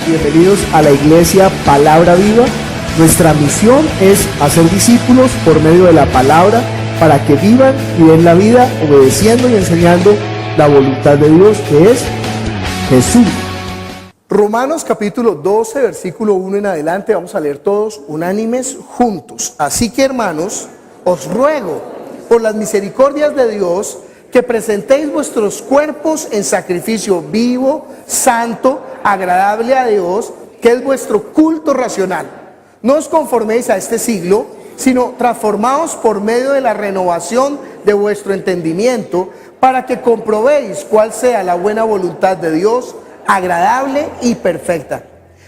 Bienvenidos a la iglesia Palabra Viva. Nuestra misión es hacer discípulos por medio de la palabra para que vivan y den la vida obedeciendo y enseñando la voluntad de Dios, que es Jesús. Romanos capítulo 12, versículo 1 en adelante, vamos a leer todos unánimes juntos. Así que, hermanos, os ruego por las misericordias de Dios que presentéis vuestros cuerpos en sacrificio vivo, santo, agradable a Dios, que es vuestro culto racional. No os conforméis a este siglo, sino transformaos por medio de la renovación de vuestro entendimiento, para que comprobéis cuál sea la buena voluntad de Dios, agradable y perfecta.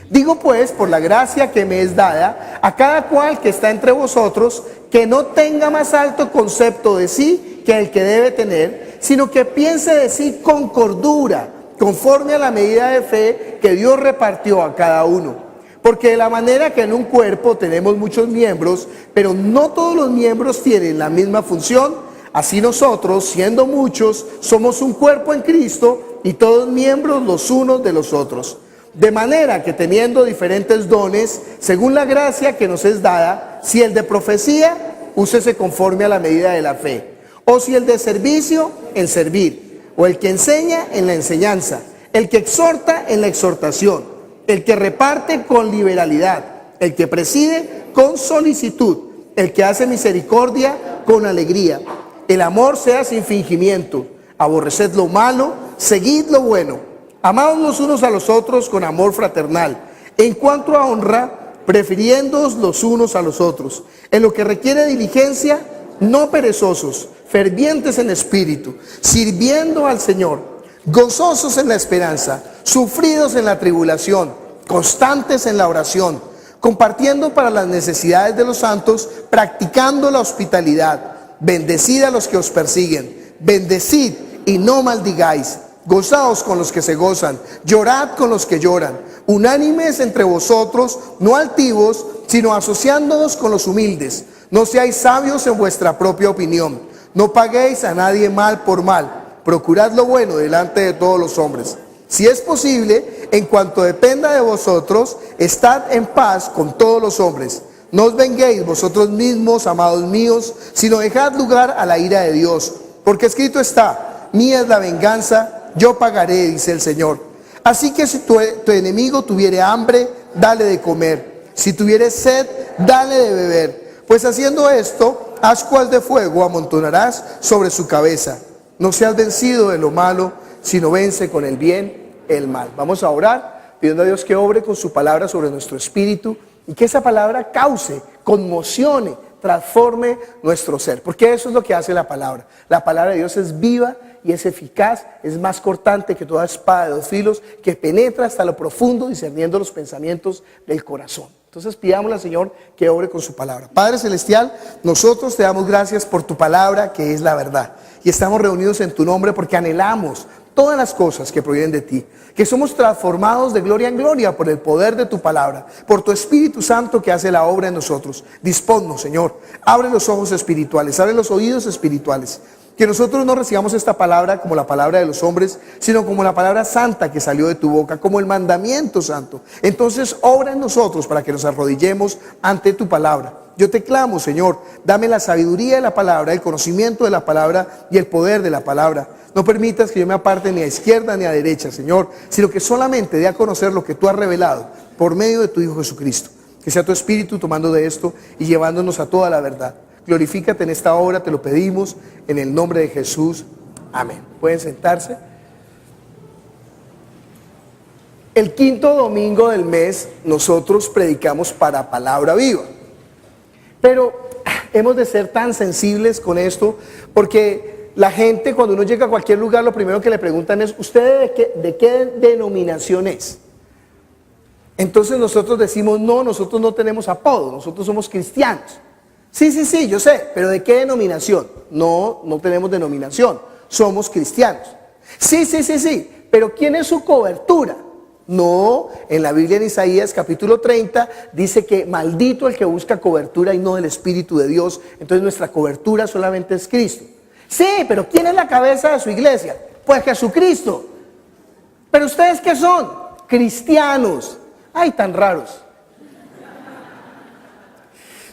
Digo pues, por la gracia que me es dada, a cada cual que está entre vosotros, que no tenga más alto concepto de sí que el que debe tener, sino que piense de sí con cordura, conforme a la medida de fe que Dios repartió a cada uno. Porque de la manera que en un cuerpo tenemos muchos miembros, pero no todos los miembros tienen la misma función, así nosotros, siendo muchos, somos un cuerpo en Cristo y todos miembros los unos de los otros. De manera que teniendo diferentes dones, según la gracia que nos es dada, si el de profecía, úsese conforme a la medida de la fe. O si el de servicio, en servir. O el que enseña, en la enseñanza. El que exhorta, en la exhortación. El que reparte, con liberalidad. El que preside, con solicitud. El que hace misericordia, con alegría. El amor sea sin fingimiento. Aborreced lo malo, seguid lo bueno. Amaos los unos a los otros con amor fraternal. En cuanto a honra, prefiriéndoos los unos a los otros. En lo que requiere diligencia, no perezosos, fervientes en espíritu, sirviendo al Señor, gozosos en la esperanza, sufridos en la tribulación, constantes en la oración, compartiendo para las necesidades de los santos, practicando la hospitalidad. Bendecid a los que os persiguen, bendecid y no maldigáis. Gozaos con los que se gozan, llorad con los que lloran, unánimes entre vosotros, no altivos, sino asociándoos con los humildes. No seáis sabios en vuestra propia opinión, no paguéis a nadie mal por mal, procurad lo bueno delante de todos los hombres. Si es posible, en cuanto dependa de vosotros, estad en paz con todos los hombres. No os venguéis vosotros mismos, amados míos, sino dejad lugar a la ira de Dios, porque escrito está: mía es la venganza, yo pagaré, dice el Señor. Así que si tu enemigo tuviere hambre, dale de comer. Si tuviere sed, dale de beber. Pues haciendo esto, ascuas de fuego amontonarás sobre su cabeza. No seas vencido de lo malo, sino vence con el bien el mal. Vamos a orar, pidiendo a Dios que obre con su palabra sobre nuestro espíritu y que esa palabra cause, conmocione, transforme nuestro ser. Porque eso es lo que hace la palabra. La palabra de Dios es viva y es eficaz, es más cortante que toda espada de dos filos, que penetra hasta lo profundo, discerniendo los pensamientos del corazón. Entonces pidámosle al Señor que obre con su palabra. Padre Celestial, nosotros te damos gracias por tu palabra, que es la verdad. Y estamos reunidos en tu nombre porque anhelamos todas las cosas que provienen de ti, que somos transformados de gloria en gloria por el poder de tu palabra, por tu Espíritu Santo que hace la obra en nosotros. Disponnos, Señor, abre los ojos espirituales, abre los oídos espirituales, que nosotros no recibamos esta palabra como la palabra de los hombres, sino como la palabra santa que salió de tu boca, como el mandamiento santo. Entonces obra en nosotros para que nos arrodillemos ante tu palabra. Yo te clamo, Señor, dame la sabiduría de la palabra, el conocimiento de la palabra y el poder de la palabra. No permitas que yo me aparte ni a izquierda ni a derecha, Señor, sino que solamente dé a conocer lo que tú has revelado por medio de tu Hijo Jesucristo. Que sea tu Espíritu tomando de esto y llevándonos a toda la verdad. Glorifícate en esta hora, te lo pedimos en el nombre de Jesús. Amén. Pueden sentarse. El quinto domingo del mes nosotros predicamos para Palabra Viva. Pero hemos de ser tan sensibles con esto, porque la gente, cuando uno llega a cualquier lugar, lo primero que le preguntan es: ¿usted de qué denominación es? Entonces nosotros decimos: no, nosotros no tenemos apodo, nosotros somos cristianos. Sí, yo sé, pero ¿de qué denominación? No tenemos denominación, somos cristianos. Sí, pero ¿quién es su cobertura? No, en la Biblia en Isaías capítulo 30 dice que maldito el que busca cobertura y no el Espíritu de Dios. Entonces nuestra cobertura solamente es Cristo. Sí, pero ¿quién es la cabeza de su iglesia? Pues Jesucristo. ¿Pero ustedes qué son? Cristianos. ¡Ay, tan raros!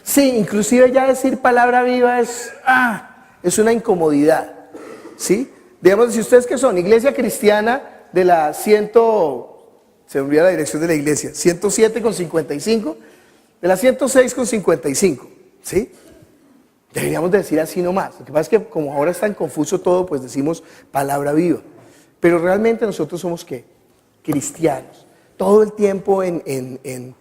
Sí, inclusive ya decir palabra viva es una incomodidad, ¿sí? Digamos, si ustedes que son iglesia cristiana de la se me olvidó la dirección de la iglesia, 107,55, de la 106,55, ¿sí? Deberíamos decir así nomás. Lo que pasa es que como ahora es tan confuso todo, pues decimos palabra viva. Pero realmente nosotros somos ¿qué? Cristianos. Todo el tiempo en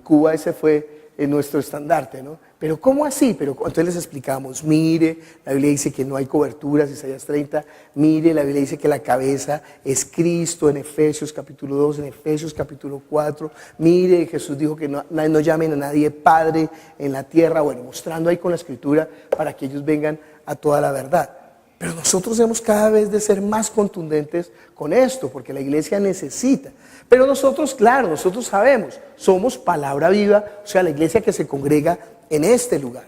Cuba ese fue nuestro estandarte, ¿no? Pero ¿cómo así? Pero entonces les explicamos, mire, la Biblia dice que no hay coberturas, Isaías 30, mire, la Biblia dice que la cabeza es Cristo en Efesios capítulo 2, en Efesios capítulo 4, mire, Jesús dijo que no llamen a nadie Padre en la tierra, bueno, mostrando ahí con la Escritura para que ellos vengan a toda la verdad. Pero nosotros hemos cada vez de ser más contundentes con esto, porque la iglesia necesita. Pero nosotros, claro, nosotros sabemos, somos palabra viva, o sea, la iglesia que se congrega en este lugar.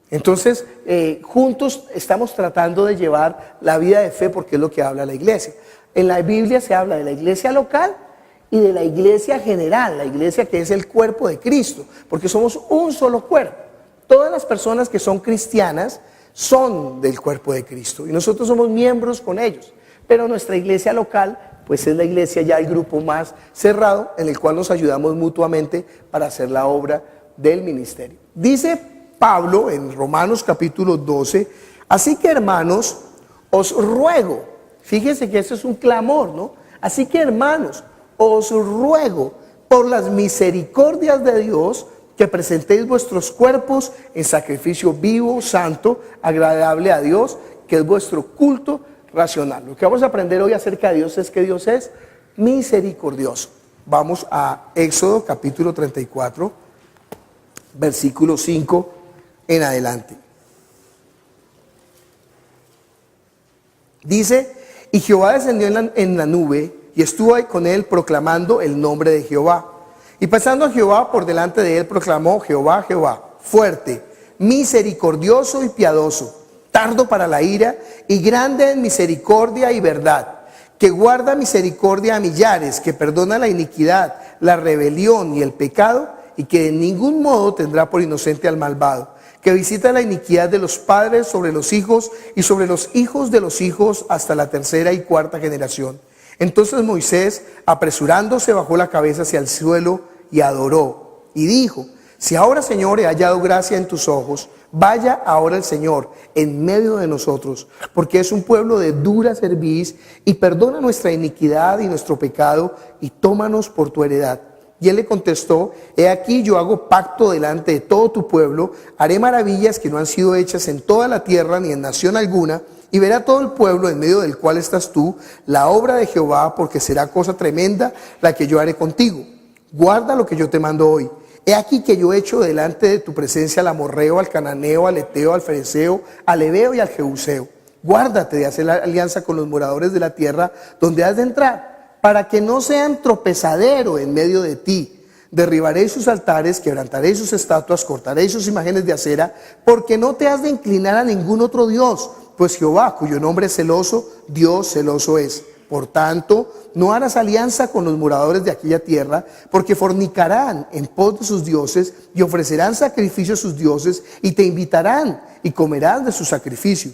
Entonces, juntos estamos tratando de llevar la vida de fe porque es lo que habla la iglesia. En la Biblia se habla de la iglesia local y de la iglesia general, la iglesia que es el cuerpo de Cristo, porque somos un solo cuerpo. Todas las personas que son cristianas son del cuerpo de Cristo y nosotros somos miembros con ellos, pero nuestra iglesia local pues es la iglesia ya el grupo más cerrado en el cual nos ayudamos mutuamente para hacer la obra del ministerio. Dice Pablo en Romanos capítulo 12, así que hermanos, os ruego, fíjense que eso es un clamor, ¿no? Así que hermanos, os ruego por las misericordias de Dios que presentéis vuestros cuerpos en sacrificio vivo, santo, agradable a Dios, que es vuestro culto racional. Lo que vamos a aprender hoy acerca de Dios es que Dios es misericordioso. Vamos a Éxodo capítulo 34, versículo 5 en adelante. Dice, y Jehová descendió en la nube y estuvo ahí con él proclamando el nombre de Jehová. Y pasando a Jehová por delante de él proclamó, Jehová, Jehová, fuerte, misericordioso y piadoso, tardo para la ira y grande en misericordia y verdad, que guarda misericordia a millares, que perdona la iniquidad, la rebelión y el pecado, y que de ningún modo tendrá por inocente al malvado, que visita la iniquidad de los padres sobre los hijos y sobre los hijos de los hijos hasta la tercera y cuarta generación. Entonces Moisés, apresurándose, bajó la cabeza hacia el suelo y adoró. Y dijo, si ahora, Señor, he hallado gracia en tus ojos, vaya ahora el Señor en medio de nosotros, porque es un pueblo de dura cerviz, y perdona nuestra iniquidad y nuestro pecado, y tómanos por tu heredad. Y él le contestó, he aquí yo hago pacto delante de todo tu pueblo, haré maravillas que no han sido hechas en toda la tierra ni en nación alguna, y verá todo el pueblo en medio del cual estás tú, la obra de Jehová, porque será cosa tremenda la que yo haré contigo. Guarda lo que yo te mando hoy. He aquí que yo echo delante de tu presencia al amorreo, al cananeo, al eteo, al fereceo, al heveo y al jebuseo. Guárdate de hacer la alianza con los moradores de la tierra donde has de entrar, para que no sean tropezadero en medio de ti. Derribaréis sus altares, quebrantaréis sus estatuas, cortaréis sus imágenes de acera, porque no te has de inclinar a ningún otro Dios, pues Jehová, cuyo nombre es celoso, Dios celoso es. Por tanto, no harás alianza con los moradores de aquella tierra, porque fornicarán en pos de sus dioses y ofrecerán sacrificio a sus dioses y te invitarán y comerás de su sacrificio.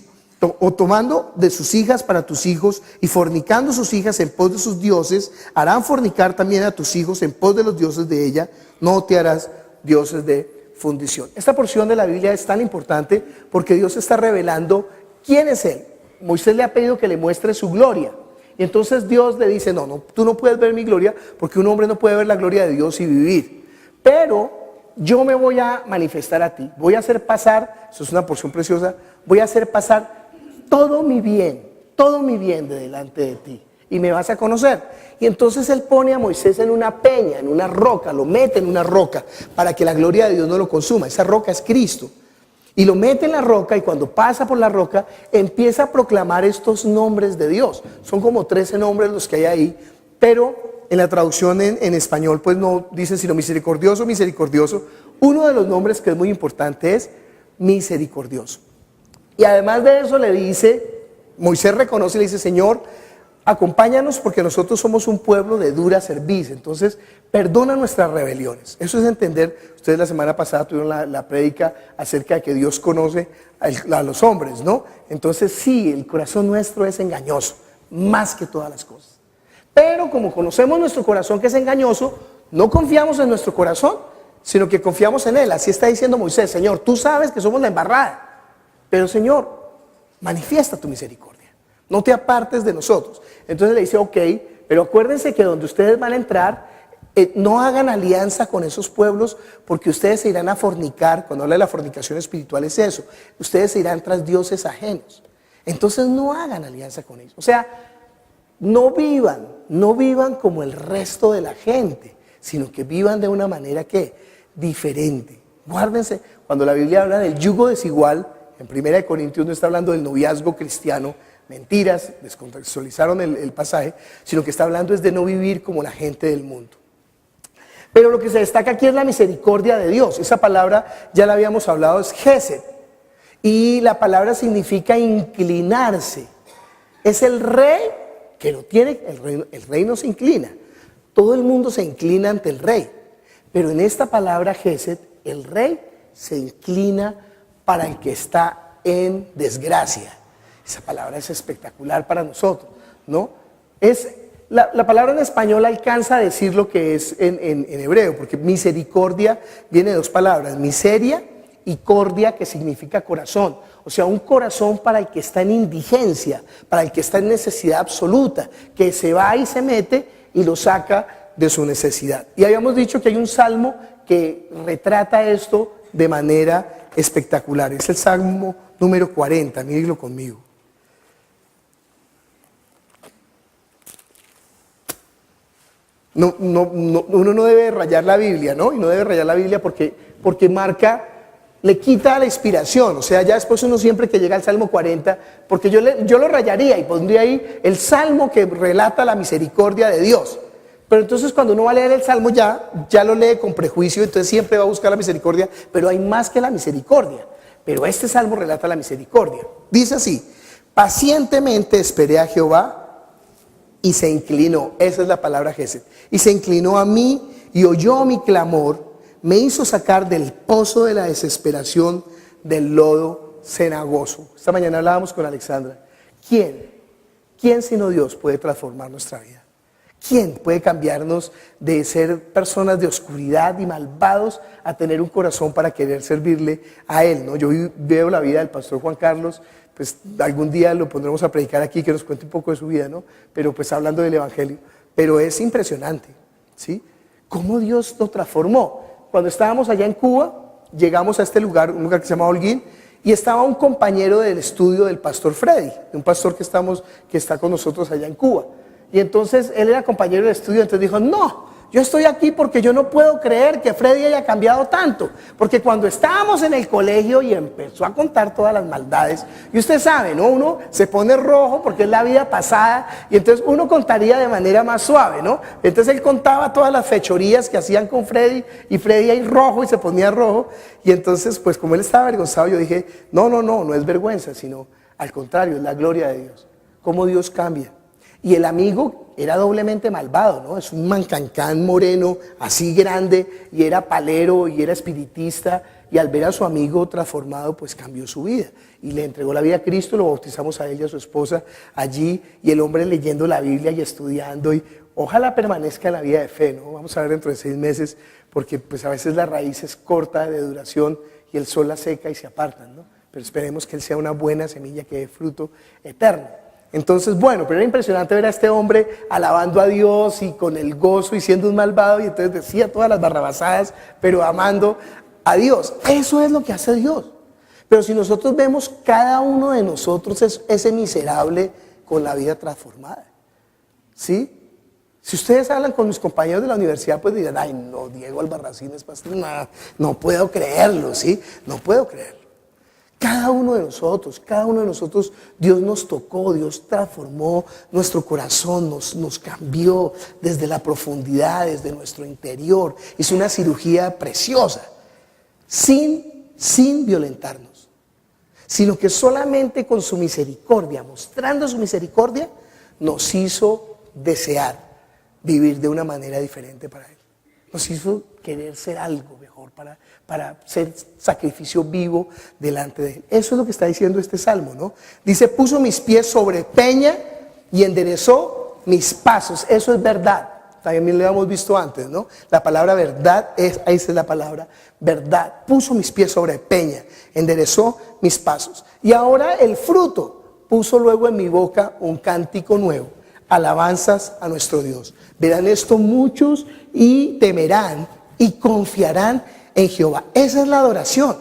O tomando de sus hijas para tus hijos y fornicando sus hijas en pos de sus dioses, harán fornicar también a tus hijos en pos de los dioses de ella, no te harás dioses de fundición. Esta porción de la Biblia es tan importante porque Dios está revelando quién es Él. Moisés le ha pedido que le muestre su gloria. Y entonces Dios le dice, no, tú no puedes ver mi gloria porque un hombre no puede ver la gloria de Dios y vivir. Pero yo me voy a manifestar a ti, voy a hacer pasar, eso es una porción preciosa, voy a hacer pasar todo mi bien de delante de ti y me vas a conocer. Y entonces él pone a Moisés en una peña, en una roca, lo mete en una roca para que la gloria de Dios no lo consuma. Esa roca es Cristo. Y lo mete en la roca y cuando pasa por la roca empieza a proclamar estos nombres de Dios. Son como 13 nombres los que hay ahí, pero en la traducción en español pues no dicen sino misericordioso, misericordioso. Uno de los nombres que es muy importante es misericordioso. Y además de eso le dice, Moisés reconoce y le dice, Señor, acompáñanos porque nosotros somos un pueblo de dura cerviz, entonces perdona nuestras rebeliones. Eso es entender, ustedes la semana pasada tuvieron la prédica acerca de que Dios conoce a los hombres, ¿no? Entonces sí, el corazón nuestro es engañoso, más que todas las cosas. Pero como conocemos nuestro corazón que es engañoso, no confiamos en nuestro corazón, sino que confiamos en Él. Así está diciendo Moisés: Señor, tú sabes que somos la embarrada, pero Señor, manifiesta tu misericordia, no te apartes de nosotros. Entonces le dice: ok, pero acuérdense que donde ustedes van a entrar, no hagan alianza con esos pueblos, porque ustedes se irán a fornicar. Cuando habla de la fornicación espiritual es eso, ustedes se irán tras dioses ajenos. Entonces no hagan alianza con ellos. O sea, no vivan como el resto de la gente, sino que vivan de una manera que diferente. Guárdense, cuando la Biblia habla del yugo desigual, en 1 Corintios no está hablando del noviazgo cristiano, mentiras, descontextualizaron el pasaje, sino que está hablando es de no vivir como la gente del mundo. Pero lo que se destaca aquí es la misericordia de Dios. Esa palabra ya la habíamos hablado, es Gesed, y la palabra significa inclinarse. Es el rey que lo tiene, el rey no se inclina, todo el mundo se inclina ante el rey, pero en esta palabra Gesed, el rey se inclina para el que está en desgracia. Esa palabra es espectacular para nosotros, ¿no? La palabra en español alcanza a decir lo que es en hebreo, porque misericordia viene de dos palabras, miseria y cordia, que significa corazón. O sea, un corazón para el que está en indigencia, para el que está en necesidad absoluta, que se va y se mete y lo saca de su necesidad. Y habíamos dicho que hay un salmo que retrata esto de manera espectacular. Es el Salmo número 40, mírenlo conmigo. Uno no debe rayar la Biblia, ¿no? Y no debe rayar la Biblia porque marca, le quita la inspiración. O sea, ya después uno siempre que llega al Salmo 40, porque yo lo rayaría y pondría ahí el Salmo que relata la misericordia de Dios. Pero entonces cuando uno va a leer el Salmo ya lo lee con prejuicio, entonces siempre va a buscar la misericordia, pero hay más que la misericordia. Pero este Salmo relata la misericordia. Dice así: pacientemente esperé a Jehová y se inclinó. Esa es la palabra Gesed. Y se inclinó a mí y oyó mi clamor, me hizo sacar del pozo de la desesperación, del lodo cenagoso. Esta mañana hablábamos con Alexandra. ¿Quién sino Dios puede transformar nuestra vida? ¿Quién puede cambiarnos de ser personas de oscuridad y malvados a tener un corazón para querer servirle a Él, ¿no? Yo veo la vida del pastor Juan Carlos, pues algún día lo pondremos a predicar aquí, que nos cuente un poco de su vida, ¿no? Pero pues hablando del Evangelio. Pero es impresionante, ¿sí? Cómo Dios lo transformó. Cuando estábamos allá en Cuba, llegamos a este lugar, un lugar que se llama Holguín, y estaba un compañero del estudio del pastor Freddy, un pastor que está con nosotros allá en Cuba. Y entonces él era compañero de estudio, entonces dijo: no, yo estoy aquí porque yo no puedo creer que Freddy haya cambiado tanto. Porque cuando estábamos en el colegio y empezó a contar todas las maldades, y usted sabe, ¿no? Uno se pone rojo porque es la vida pasada, y entonces uno contaría de manera más suave, ¿no? Entonces él contaba todas las fechorías que hacían con Freddy, y Freddy ahí rojo y se ponía rojo, y entonces pues como él estaba avergonzado, yo dije: no es vergüenza, sino al contrario, es la gloria de Dios. Cómo Dios cambia. Y el amigo era doblemente malvado, ¿no? Es un mancancán moreno, así grande, y era palero, y era espiritista, y al ver a su amigo transformado, pues cambió su vida, y le entregó la vida a Cristo. Lo bautizamos a él y a su esposa allí, y el hombre leyendo la Biblia y estudiando, y ojalá permanezca en la vida de fe, ¿no? Vamos a ver dentro de 6 meses, porque pues a veces la raíz es corta de duración, y el sol la seca y se apartan, ¿no? Pero esperemos que él sea una buena semilla que dé fruto eterno. Entonces, bueno, pero era impresionante ver a este hombre alabando a Dios y con el gozo y siendo un malvado, y entonces decía todas las barrabasadas, pero amando a Dios. Eso es lo que hace Dios. Pero si nosotros vemos, cada uno de nosotros es ese miserable con la vida transformada, ¿sí? Si ustedes hablan con mis compañeros de la universidad, pues dirán: ay, no, Diego Albarracín es pastor. No puedo creerlo, ¿sí? No puedo creerlo. Cada uno de nosotros, Dios nos tocó, Dios transformó nuestro corazón, nos cambió desde la profundidad, desde nuestro interior. Hizo una cirugía preciosa, sin violentarnos, sino que solamente con su misericordia, mostrando su misericordia, nos hizo desear vivir de una manera diferente para Él. Nos hizo querer ser algo mejor, para ser sacrificio vivo delante de Él. Eso es lo que está diciendo este salmo, ¿no? Dice, puso mis pies sobre peña y enderezó mis pasos. Eso es verdad. También lo habíamos visto antes, ¿no? La palabra verdad, esa es la palabra verdad. Puso mis pies sobre peña, enderezó mis pasos. Y ahora el fruto, puso luego en mi boca un cántico nuevo, alabanzas a nuestro Dios. Verán esto muchos y temerán y confiarán en Jehová. Esa es la adoración.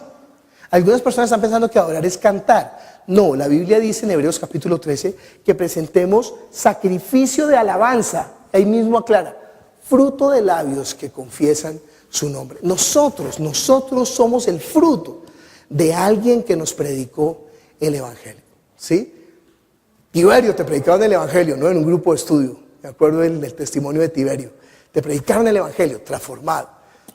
Algunas personas están pensando que adorar es cantar. No, la Biblia dice en Hebreos capítulo 13 que presentemos sacrificio de alabanza. Ahí mismo aclara, fruto de labios que confiesan su nombre. Nosotros somos el fruto de alguien que nos predicó el Evangelio, ¿sí? Tiberio te predicaron el Evangelio, ¿no? En un grupo de estudio, me acuerdo del testimonio de Tiberio. Te predicaron el Evangelio, transformado,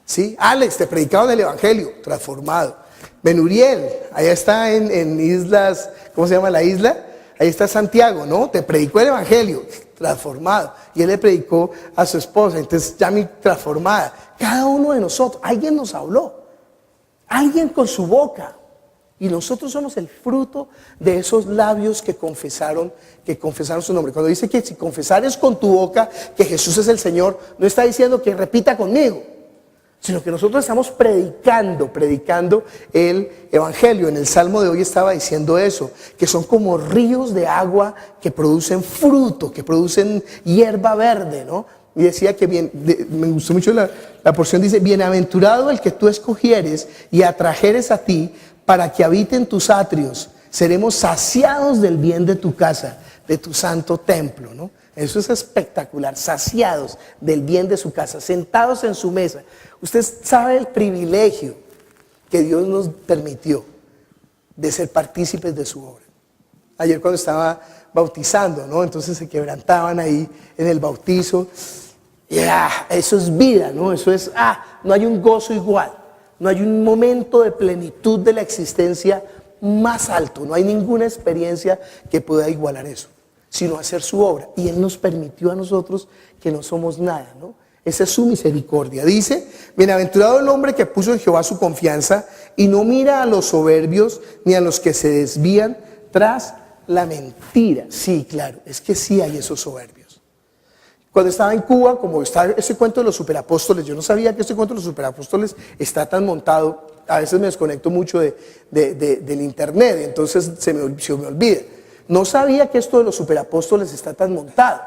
¿sí? Alex, te predicaron el Evangelio, transformado. Benuriel, allá está en islas, ¿cómo se llama la isla? Ahí está Santiago, ¿no? Te predicó el Evangelio, transformado. Y él le predicó a su esposa, entonces ya mi transformada. Cada uno de nosotros, alguien nos habló, alguien con su boca. Y nosotros somos el fruto de esos labios que confesaron su nombre. Cuando dice que si confesares con tu boca que Jesús es el Señor, no está diciendo que repita conmigo, sino que nosotros estamos predicando el Evangelio. En el Salmo de hoy estaba diciendo eso, que son como ríos de agua que producen fruto, que producen hierba verde, ¿no? Y decía que me gustó mucho la porción, dice, bienaventurado el que tú escogieres y atrajeres a ti para que habite en tus atrios. Seremos saciados del bien de tu casa, de tu santo templo, ¿no? Eso es espectacular, saciados del bien de su casa, sentados en su mesa. Usted sabe el privilegio que Dios nos permitió de ser partícipes de su obra. Ayer cuando estaba bautizando, ¿no? Entonces se quebrantaban ahí en el bautizo. Eso es vida, ¿no? Eso es, no hay un gozo igual, no hay un momento de plenitud de la existencia más alto, no hay ninguna experiencia que pueda igualar eso, sino hacer su obra. Y Él nos permitió a nosotros que no somos nada, ¿no? Esa es su misericordia. Dice, bienaventurado el hombre que puso en Jehová su confianza y no mira a los soberbios ni a los que se desvían tras la mentira. Sí, claro, es que sí hay esos soberbios. Cuando estaba en Cuba, como está ese cuento de los superapóstoles, yo no sabía que ese cuento de los superapóstoles está tan montado. A veces me desconecto mucho del internet, entonces se me olvida. No sabía que esto de los superapóstoles está tan montado.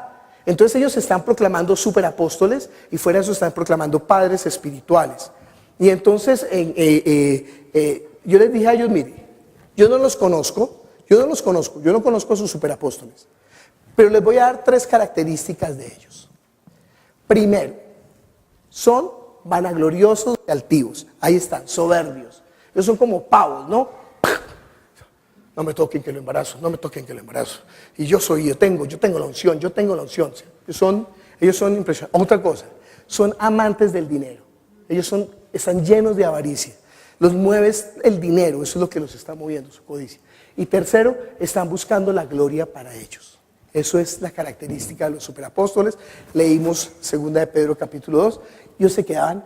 Entonces ellos están proclamando superapóstoles y fuera de eso están proclamando padres espirituales. Y entonces yo les dije a ellos, mire, yo no conozco a sus superapóstoles, pero les voy a dar 3 características de ellos. Primero, son vanagloriosos y altivos. Ahí están, soberbios. Ellos son como pavos, ¿no? No me toquen que lo embarazo, no me toquen que lo embarazo. Y yo tengo la unción. Ellos son impresionantes. Otra cosa, son amantes del dinero. Ellos están llenos de avaricia. Los mueve el dinero, eso es lo que los está moviendo, su codicia. Y tercero, están buscando la gloria para ellos. Eso es la característica de los superapóstoles. Leímos 2 de Pedro capítulo 2. Ellos se quedaban,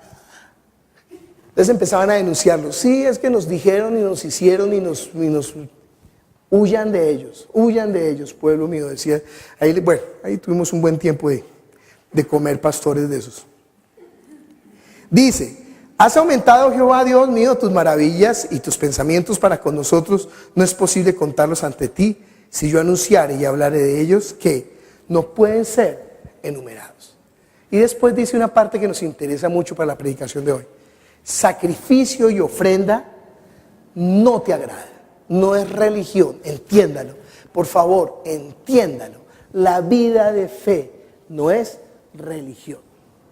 entonces empezaban a denunciarlos. Sí, es que nos dijeron y nos hicieron y nos huyan de ellos, pueblo mío, decía. Ahí tuvimos un buen tiempo de comer pastores de esos. Dice, has aumentado, Jehová Dios mío, tus maravillas y tus pensamientos para con nosotros. No es posible contarlos ante ti. Si yo anunciare y hablaré de ellos, que no pueden ser enumerados. Y después dice una parte que nos interesa mucho para la predicación de hoy. Sacrificio y ofrenda no te agrada. No es religión, entiéndalo. Por favor, entiéndalo. La vida de fe no es religión.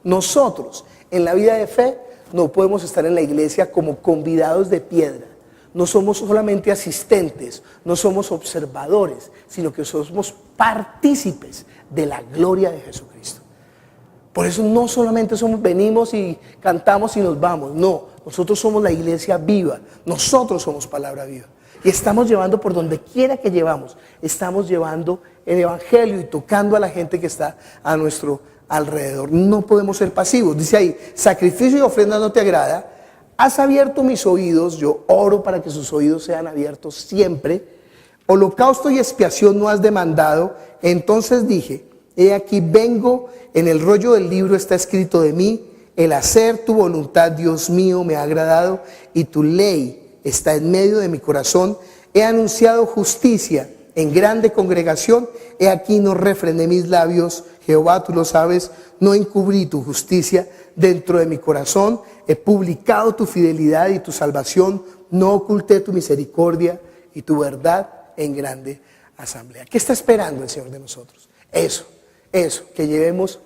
Nosotros, en la vida de fe, no podemos estar en la iglesia como convidados de piedra. No somos solamente asistentes, no somos observadores, sino que somos partícipes de la gloria de Jesucristo. Por eso no solamente venimos y cantamos y nos vamos. No, nosotros somos la iglesia viva. Nosotros somos palabra viva. Y estamos llevando por donde quiera que llevamos, estamos llevando el evangelio y tocando a la gente que está a nuestro alrededor. No podemos ser pasivos. Dice ahí, sacrificio y ofrenda no te agrada. Has abierto mis oídos, yo oro para que sus oídos sean abiertos siempre. Holocausto y expiación no has demandado. Entonces dije, he aquí vengo, en el rollo del libro está escrito de mí, el hacer tu voluntad, Dios mío, me ha agradado, y tu ley está en medio de mi corazón. He anunciado justicia en grande congregación, he aquí no refrené mis labios, Jehová, tú lo sabes, no encubrí tu justicia dentro de mi corazón, he publicado tu fidelidad y tu salvación, no oculté tu misericordia y tu verdad en grande asamblea. ¿Qué está esperando el Señor de nosotros? Eso, que llevemos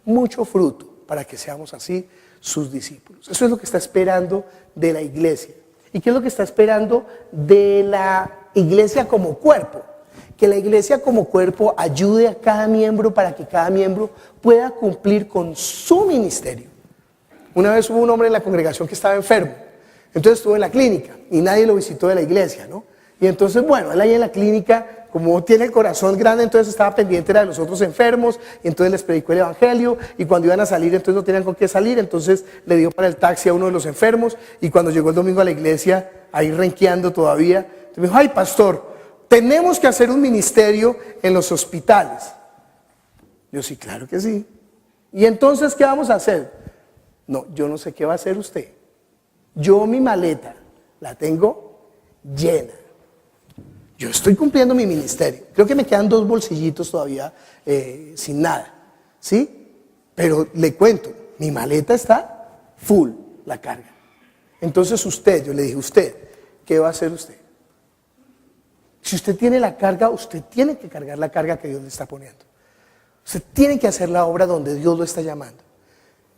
mucho fruto para que seamos así sus discípulos. Eso es lo que está esperando de la iglesia. ¿Y qué es lo que está esperando de la iglesia como cuerpo? Que la iglesia como cuerpo ayude a cada miembro para que cada miembro pueda cumplir con su ministerio. Una vez hubo un hombre en la congregación que estaba enfermo, entonces estuvo en la clínica y nadie lo visitó de la iglesia, ¿no? Y entonces, bueno, él ahí en la clínica, como tiene el corazón grande, entonces estaba pendiente de los otros enfermos, y entonces les predicó el evangelio, y cuando iban a salir, entonces no tenían con qué salir, entonces le dio para el taxi a uno de los enfermos, y cuando llegó el domingo a la iglesia, ahí renqueando todavía, entonces me dijo, ay pastor, tenemos que hacer un ministerio en los hospitales. Yo sí, claro que sí. ¿Y entonces qué vamos a hacer? No, yo no sé qué va a hacer usted. Yo mi maleta la tengo llena. Yo estoy cumpliendo mi ministerio. Creo que me quedan 2 bolsillitos todavía sin nada, ¿sí? Pero le cuento, mi maleta está full, la carga. Entonces usted, yo le dije, usted, ¿qué va a hacer usted? Si usted tiene la carga, usted tiene que cargar la carga que Dios le está poniendo. Usted tiene que hacer la obra donde Dios lo está llamando.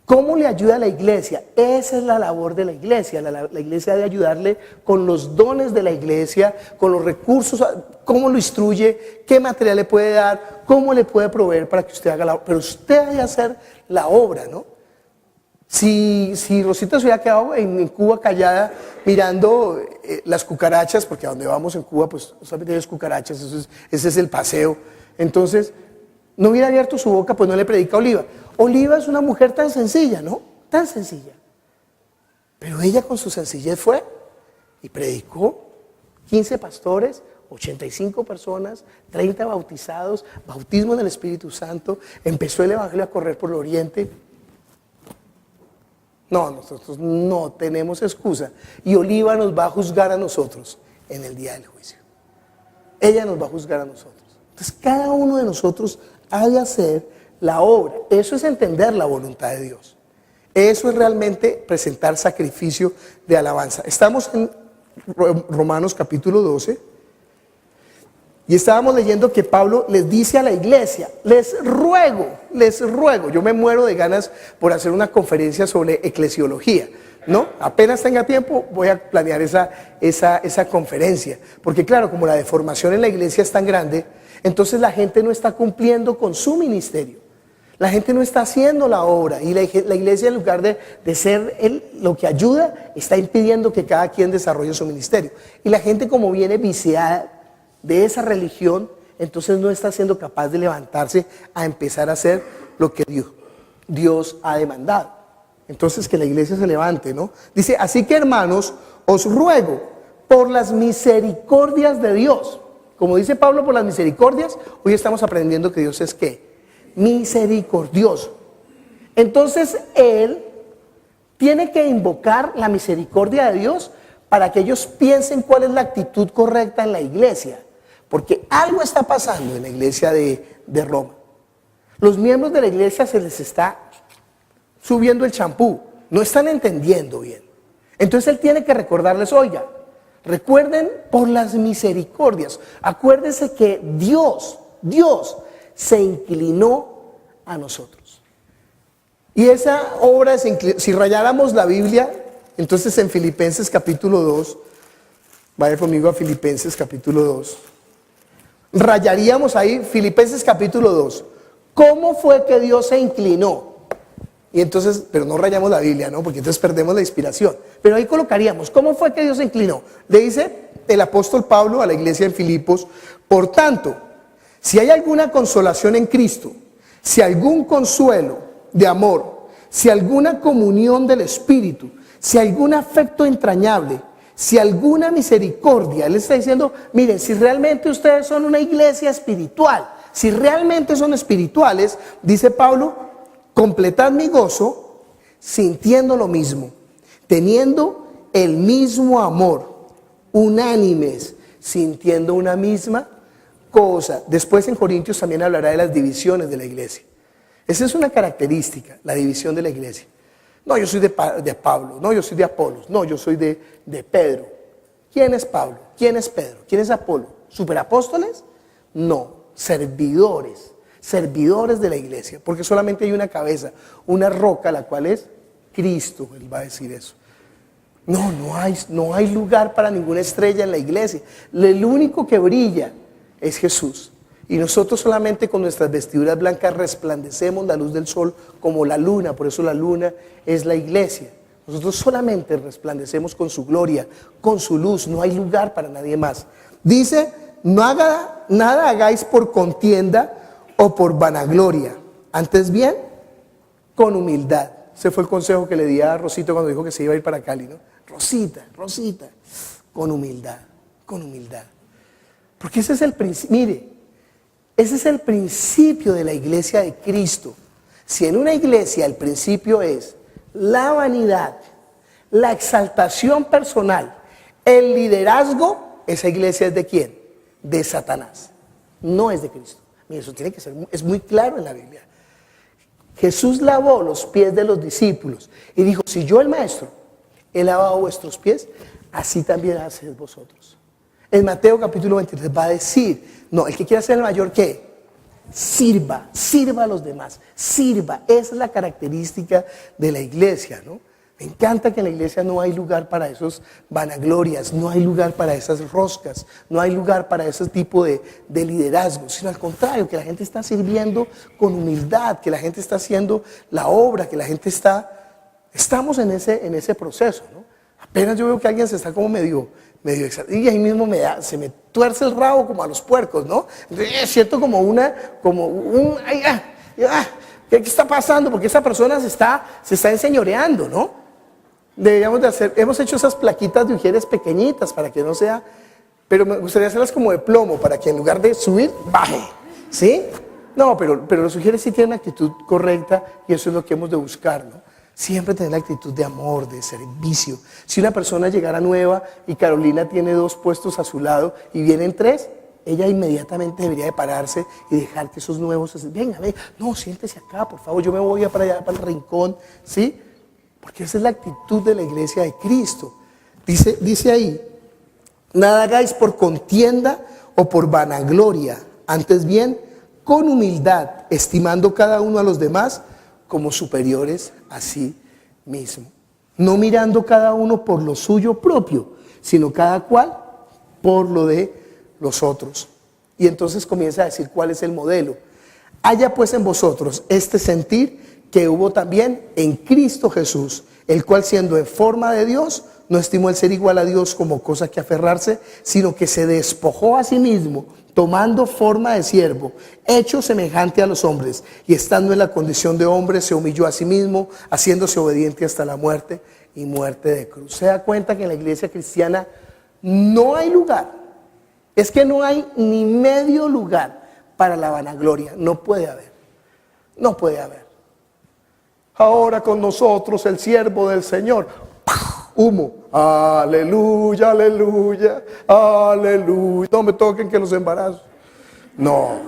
¿Cómo le ayuda a la iglesia? Esa es la labor de la iglesia. La iglesia debe ayudarle con los dones de la iglesia, con los recursos, cómo lo instruye, qué material le puede dar, cómo le puede proveer para que usted haga la obra. Pero usted debe hacer la obra, ¿no? Si Rosita se hubiera quedado en Cuba callada mirando las cucarachas, porque a donde vamos en Cuba, pues solamente hay cucarachas, ese es el paseo. Entonces, no hubiera abierto su boca, pues no le predica a Oliva. Oliva es una mujer tan sencilla, ¿no? Tan sencilla. Pero ella con su sencillez fue y predicó. 15 pastores, 85 personas, 30 bautizados, bautismo en el Espíritu Santo. Empezó el evangelio a correr por el oriente. No, nosotros no tenemos excusa. Y Oliva nos va a juzgar a nosotros en el día del juicio. Ella nos va a juzgar a nosotros. Entonces cada uno de nosotros ha de hacer la obra. Eso es entender la voluntad de Dios. Eso es realmente presentar sacrificio de alabanza. Estamos en Romanos capítulo 12 y estábamos leyendo que Pablo les dice a la iglesia, les ruego, yo me muero de ganas por hacer una conferencia sobre eclesiología, ¿no? Apenas tenga tiempo voy a planear esa conferencia, porque claro, como la deformación en la iglesia es tan grande, entonces la gente no está cumpliendo con su ministerio. La gente no está haciendo la obra y la iglesia, en lugar de ser lo que ayuda, está impidiendo que cada quien desarrolle su ministerio. Y la gente, como viene viciada de esa religión, entonces no está siendo capaz de levantarse a empezar a hacer lo que Dios ha demandado. Entonces que la iglesia se levante, ¿no? Dice, así que hermanos, os ruego por las misericordias de Dios. Como dice Pablo, por las misericordias, hoy estamos aprendiendo que Dios es ¿qué? Misericordioso. Entonces él tiene que invocar la misericordia de Dios para que ellos piensen cuál es la actitud correcta en la iglesia, porque algo está pasando en la iglesia de Roma. Los miembros de la iglesia se les está subiendo el champú, no están entendiendo bien. Entonces él tiene que recordarles, oiga, recuerden por las misericordias, acuérdense que Dios se inclinó a nosotros. Y esa obra, si rayáramos la Biblia, entonces en Filipenses capítulo 2, vaya conmigo a Filipenses capítulo 2, rayaríamos ahí Filipenses capítulo 2, ¿cómo fue que Dios se inclinó? Y entonces, pero no rayamos la Biblia, ¿no? Porque entonces perdemos la inspiración, pero ahí colocaríamos, ¿cómo fue que Dios se inclinó? Le dice, el apóstol Pablo a la iglesia en Filipos: por tanto, si hay alguna consolación en Cristo, si algún consuelo de amor, si alguna comunión del Espíritu, si algún afecto entrañable, si alguna misericordia. Él está diciendo: miren, si realmente ustedes son una iglesia espiritual, si realmente son espirituales, dice Pablo, completad mi gozo sintiendo lo mismo, teniendo el mismo amor, unánimes, sintiendo una misma cosa. Después en Corintios también hablará de las divisiones de la iglesia. Esa es una característica, la división de la iglesia. No, yo soy de Pablo, no, yo soy de Apolos, no, yo soy de Pedro. ¿Quién es Pablo? ¿Quién es Pedro? ¿Quién es Apolo? ¿Superapóstoles? No, servidores de la iglesia, porque solamente hay una cabeza, una roca, la cual es Cristo. Él va a decir eso. No hay lugar para ninguna estrella en la iglesia. El único que brilla es Jesús. Y nosotros solamente con nuestras vestiduras blancas resplandecemos la luz del sol como la luna. Por eso la luna es la iglesia. Nosotros solamente resplandecemos con su gloria, con su luz. No hay lugar para nadie más. Dice: nada hagáis por contienda o por vanagloria, antes bien con humildad. Ese fue el consejo que le di a Rosito cuando dijo que se iba a ir para Cali, ¿no? Rosita, con humildad. Porque ese es el principio. Mire, ese es el principio de la iglesia de Cristo. Si en una iglesia el principio es la vanidad, la exaltación personal, el liderazgo, esa iglesia es ¿de quién? De Satanás, no es de Cristo. Mire, eso tiene que ser, es muy claro en la Biblia. Jesús lavó los pies de los discípulos y dijo: si yo, el maestro, he lavado vuestros pies, así también haced vosotros. En Mateo capítulo 23 va a decir: no, el que quiera ser el mayor, ¿qué? Sirva a los demás, sirva. Esa es la característica de la iglesia, ¿no? Me encanta que en la iglesia no hay lugar para esos vanaglorias, no hay lugar para esas roscas, no hay lugar para ese tipo de liderazgo, sino al contrario, que la gente está sirviendo con humildad, que la gente está haciendo la obra, que la gente estamos en ese proceso, ¿no? Apenas yo veo que alguien se está como medio y ahí mismo se me tuerce el rabo como a los puercos, ¿no? Entonces siento ¿qué está pasando? Porque esa persona se está enseñoreando, ¿no? Deberíamos de hacer, hemos hecho esas plaquitas de ujieres pequeñitas para que no sea, pero me gustaría hacerlas como de plomo para que en lugar de subir, baje, ¿sí? No, pero los ujieres sí tienen una actitud correcta y eso es lo que hemos de buscar, ¿no? Siempre tener la actitud de amor, de servicio. Si una persona llegara nueva y Carolina tiene 2 puestos a su lado y vienen 3, ella inmediatamente debería de pararse y dejar que esos nuevos, venga, no, siéntese acá, por favor, yo me voy para allá, para el rincón, ¿sí? Porque esa es la actitud de la iglesia de Cristo. Dice ahí: nada hagáis por contienda o por vanagloria, antes bien con humildad, estimando cada uno a los demás como superiores a sí mismo, no mirando cada uno por lo suyo propio, sino cada cual por lo de los otros. Y entonces comienza a decir cuál es el modelo. Haya pues en vosotros este sentir que hubo también en Cristo Jesús, el cual, siendo en forma de Dios, no estimó el ser igual a Dios como cosa que aferrarse, sino que se despojó a sí mismo, tomando forma de siervo, hecho semejante a los hombres, y estando en la condición de hombre, se humilló a sí mismo, haciéndose obediente hasta la muerte y muerte de cruz. Se da cuenta que en la iglesia cristiana no hay lugar, es que no hay ni medio lugar para la vanagloria, no puede haber. Ahora con nosotros el siervo del Señor, humo, aleluya, aleluya, aleluya. No me toquen que los embarazo. No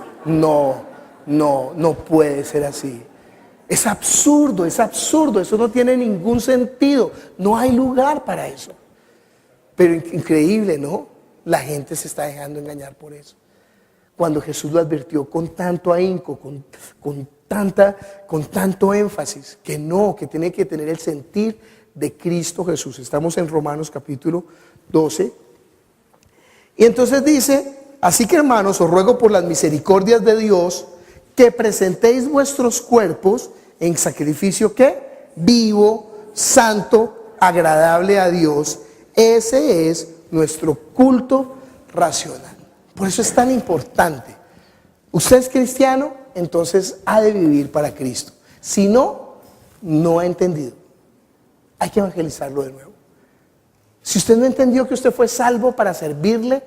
puede ser así. Es absurdo, eso no tiene ningún sentido. No hay lugar para eso. Pero increíble, ¿no? La gente se está dejando engañar por eso. Cuando Jesús lo advirtió con tanto ahínco, con tanto énfasis, que tiene que tener el sentir de Cristo Jesús. Estamos en Romanos capítulo 12. Y entonces dice: así que, hermanos, os ruego por las misericordias de Dios que presentéis vuestros cuerpos en sacrificio, ¿qué? Vivo, santo, agradable a Dios. Ese es nuestro culto racional. Por eso es tan importante. Usted es cristiano, entonces ha de vivir para Cristo. Si no, no ha entendido. Hay que evangelizarlo de nuevo. Si usted no entendió que usted fue salvo para servirle,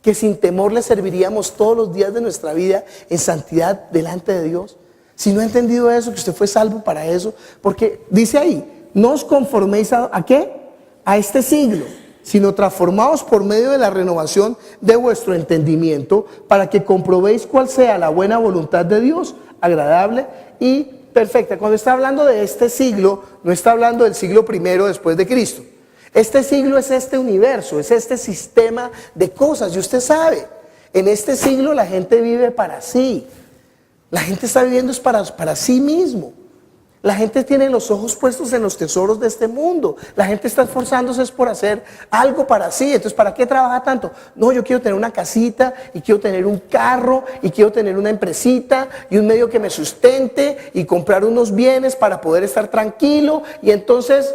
que sin temor le serviríamos todos los días de nuestra vida en santidad delante de Dios. Si no ha entendido eso, que usted fue salvo para eso, porque dice ahí, no os conforméis ¿a qué? A este siglo, sino transformaos por medio de la renovación de vuestro entendimiento, para que comprobéis cuál sea la buena voluntad de Dios, agradable y perfecta. Cuando está hablando de este siglo, no está hablando del siglo primero después de Cristo. Este siglo es este universo, es este sistema de cosas. Y usted sabe, en este siglo la gente vive para sí. La gente está viviendo es para sí mismo. La gente tiene los ojos puestos en los tesoros de este mundo. La gente está esforzándose por hacer algo para sí. Entonces, ¿para qué trabaja tanto? No, yo quiero tener una casita y quiero tener un carro y quiero tener una empresita y un medio que me sustente y comprar unos bienes para poder estar tranquilo. Y entonces,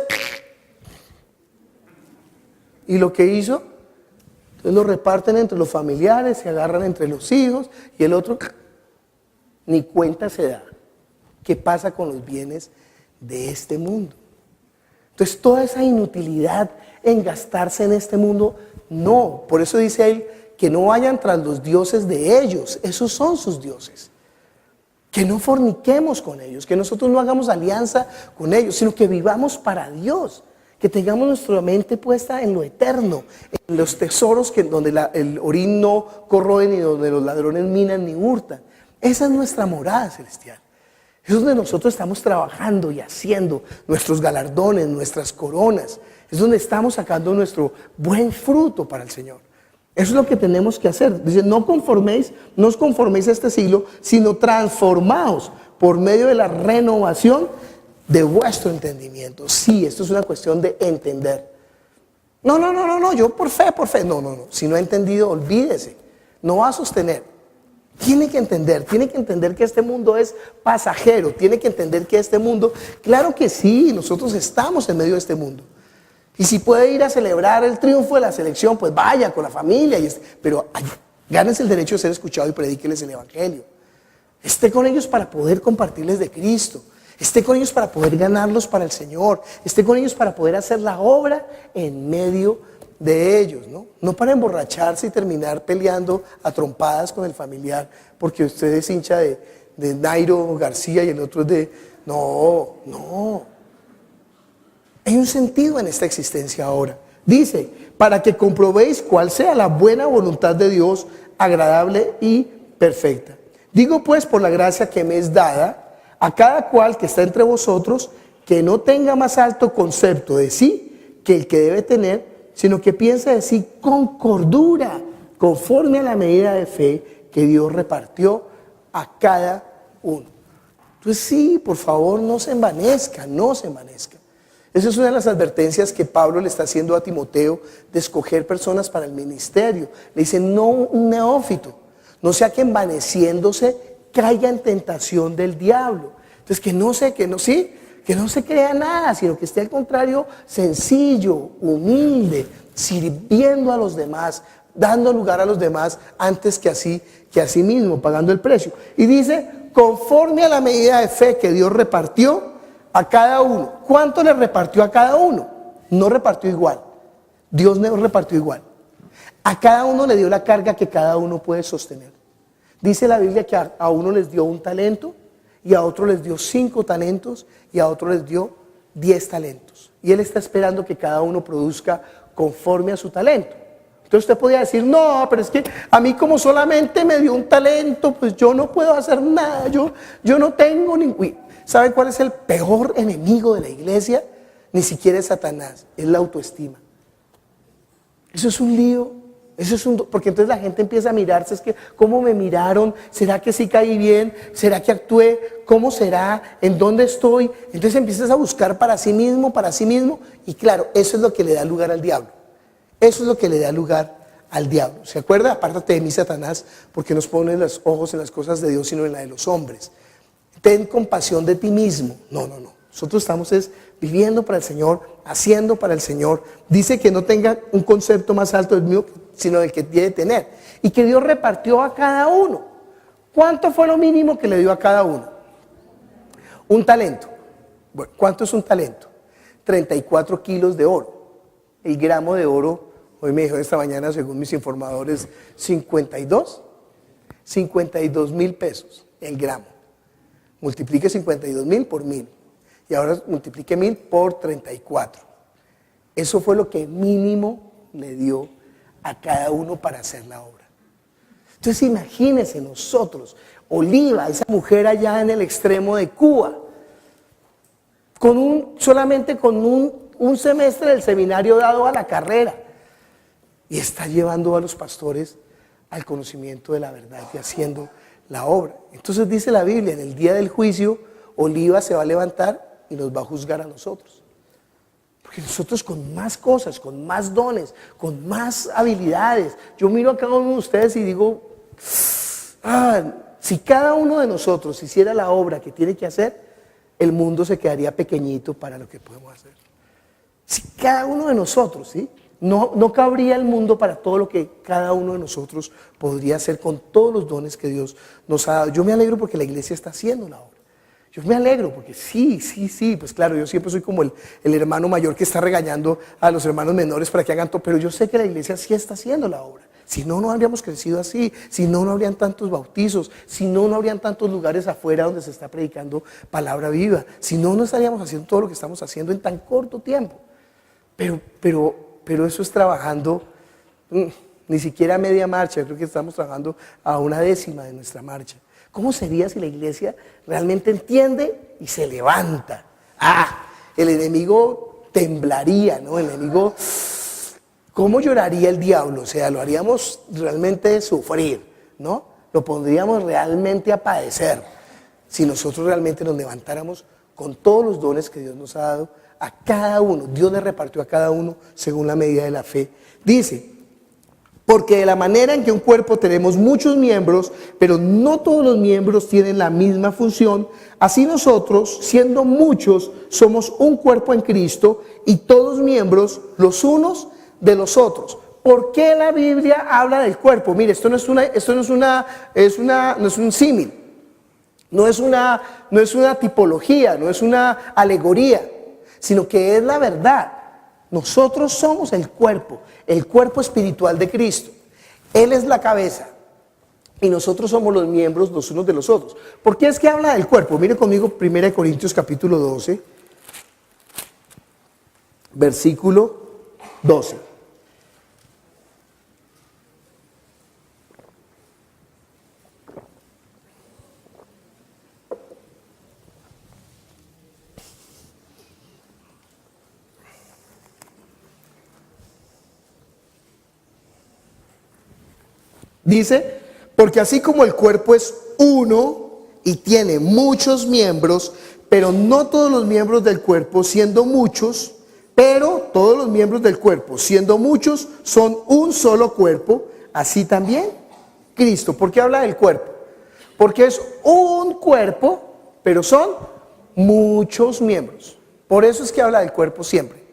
¿y lo que hizo? Entonces lo reparten entre los familiares, se agarran entre los hijos y el otro ni cuenta se da. ¿Qué pasa con los bienes de este mundo? Entonces toda esa inutilidad en gastarse en este mundo, no. Por eso dice él que no vayan tras los dioses de ellos, esos son sus dioses. Que no forniquemos con ellos, que nosotros no hagamos alianza con ellos, sino que vivamos para Dios. Que tengamos nuestra mente puesta en lo eterno, en los tesoros donde el orín no corroe ni donde los ladrones minan ni hurtan. Esa es nuestra morada celestial. Es donde nosotros estamos trabajando y haciendo nuestros galardones, nuestras coronas. Es donde estamos sacando nuestro buen fruto para el Señor. Eso es lo que tenemos que hacer. Dice, no os conforméis a este siglo, sino transformaos por medio de la renovación de vuestro entendimiento. Sí, esto es una cuestión de entender. No, yo por fe. No. Si no ha entendido, olvídese. No va a sostener. Tiene que entender que este mundo es pasajero, tiene que entender que este mundo, claro que sí, nosotros estamos en medio de este mundo. Y si puede ir a celebrar el triunfo de la selección, pues vaya con la familia, pero gánese el derecho de ser escuchado y predíqueles el evangelio. Esté con ellos para poder compartirles de Cristo. Esté con ellos para poder ganarlos para el Señor. Esté con ellos para poder hacer la obra en medio de ellos, no para emborracharse y terminar peleando a trompadas con el familiar porque usted es hincha de Nairo García y el otro es de... No. Hay un sentido en esta existencia ahora. Dice, para que comprobéis cuál sea la buena voluntad de Dios, agradable y perfecta. Digo pues por la gracia que me es dada, a cada cual que está entre vosotros, que no tenga más alto concepto de sí que el que debe tener, sino que piensa de sí con cordura, conforme a la medida de fe que Dios repartió a cada uno. Entonces sí, por favor, no se envanezca. Esa es una de las advertencias que Pablo le está haciendo a Timoteo de escoger personas para el ministerio. Le dice, no un neófito, no sea que envaneciéndose caiga en tentación del diablo. Entonces que no se crea nada, sino que esté al contrario sencillo, humilde, sirviendo a los demás, dando lugar a los demás antes que a sí mismo, pagando el precio. Y dice, conforme a la medida de fe que Dios repartió a cada uno. ¿Cuánto le repartió a cada uno? No repartió igual. Dios no repartió igual. A cada uno le dio la carga que cada uno puede sostener. Dice la Biblia que a uno les dio 1 talento, y a otro les dio 5 talentos, y a otro les dio 10 talentos. Y Él está esperando que cada uno produzca conforme a su talento. Entonces usted podría decir, no, pero es que a mí como solamente me dio 1 talento, pues yo no puedo hacer nada, yo no tengo ningún... ¿Sabe cuál es el peor enemigo de la iglesia? Ni siquiera es Satanás, es la autoestima. Eso es un lío. Porque entonces la gente empieza a mirarse, es que ¿cómo me miraron? ¿Será que sí caí bien? ¿Será que actué? ¿Cómo será? ¿En dónde estoy? Entonces empiezas a buscar para sí mismo, y claro, eso es lo que le da lugar al diablo. ¿Se acuerda? Apártate de mí, Satanás, porque nos pones los ojos en las cosas de Dios, sino en la de los hombres. Ten compasión de ti mismo. No. Nosotros estamos viviendo para el Señor, haciendo para el Señor. Dice que no tenga un concepto más alto del mío, sino del que debe tener. Y que Dios repartió a cada uno. ¿Cuánto fue lo mínimo que le dio a cada uno? Un talento. Bueno, ¿cuánto es un talento? 34 kilos de oro. El gramo de oro, hoy me dijo esta mañana, según mis informadores, 52 mil pesos el gramo. Multiplique 52.000 por 1.000. Y ahora multiplique 1.000 por 34. Eso fue lo que mínimo le dio a cada uno para hacer la obra. Entonces imagínense nosotros, Oliva, esa mujer allá en el extremo de Cuba, solamente con un semestre del seminario dado a la carrera, y está llevando a los pastores al conocimiento de la verdad y haciendo la obra. Entonces dice la Biblia, en el día del juicio, Oliva se va a levantar y nos va a juzgar a nosotros. Porque nosotros con más cosas, con más dones, con más habilidades. Yo miro a cada uno de ustedes y digo, si cada uno de nosotros hiciera la obra que tiene que hacer, el mundo se quedaría pequeñito para lo que podemos hacer. Si cada uno de nosotros, ¿sí? No cabría el mundo para todo lo que cada uno de nosotros podría hacer con todos los dones que Dios nos ha dado. Yo me alegro porque la iglesia está haciendo la obra. Yo me alegro porque sí, pues claro, yo siempre soy como el hermano mayor que está regañando a los hermanos menores para que hagan todo, pero yo sé que la iglesia sí está haciendo la obra. Si no, no habríamos crecido así, si no, no habrían tantos bautizos, si no, no habrían tantos lugares afuera donde se está predicando palabra viva, si no, no estaríamos haciendo todo lo que estamos haciendo en tan corto tiempo. Pero eso es trabajando, ni siquiera a media marcha, creo que estamos trabajando a una décima de nuestra marcha. ¿Cómo sería si la iglesia realmente entiende y se levanta? El enemigo temblaría, ¿no? El enemigo, ¿cómo lloraría el diablo? O sea, lo haríamos realmente sufrir, ¿no? Lo pondríamos realmente a padecer si nosotros realmente nos levantáramos con todos los dones que Dios nos ha dado a cada uno. Dios le repartió a cada uno según la medida de la fe. Dice, porque de la manera en que un cuerpo tenemos muchos miembros, pero no todos los miembros tienen la misma función, así nosotros, siendo muchos, somos un cuerpo en Cristo y todos miembros los unos de los otros. ¿Por qué la Biblia habla del cuerpo? Mire, esto no es un símil, no es una tipología, no es una alegoría, sino que es la verdad. Nosotros somos el cuerpo espiritual de Cristo. Él es la cabeza y nosotros somos los miembros los unos de los otros. ¿Por qué es que habla del cuerpo? Mire conmigo 1 Corintios capítulo 12, versículo 12. Dice, porque así como el cuerpo es uno y tiene muchos miembros, pero no todos los miembros del cuerpo siendo muchos, pero todos los miembros del cuerpo siendo muchos son un solo cuerpo, así también Cristo. ¿Por qué habla del cuerpo? Porque es un cuerpo, pero son muchos miembros. Por eso es que habla del cuerpo siempre.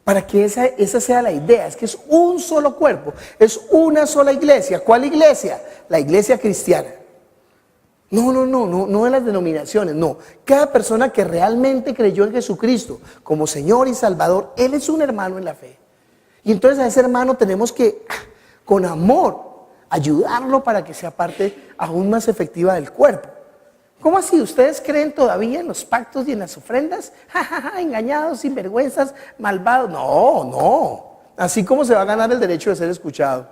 Para que esa sea la idea, es que es un solo cuerpo, es una sola iglesia. ¿Cuál iglesia? La iglesia cristiana. No de las denominaciones, no. Cada persona que realmente creyó en Jesucristo como Señor y Salvador, Él es un hermano en la fe. Y entonces a ese hermano tenemos que, con amor, ayudarlo para que sea parte aún más efectiva del cuerpo. ¿Cómo así? ¿Ustedes creen todavía en los pactos y en las ofrendas? Engañados, sinvergüenzas, malvados. No. Así como se va a ganar el derecho de ser escuchado.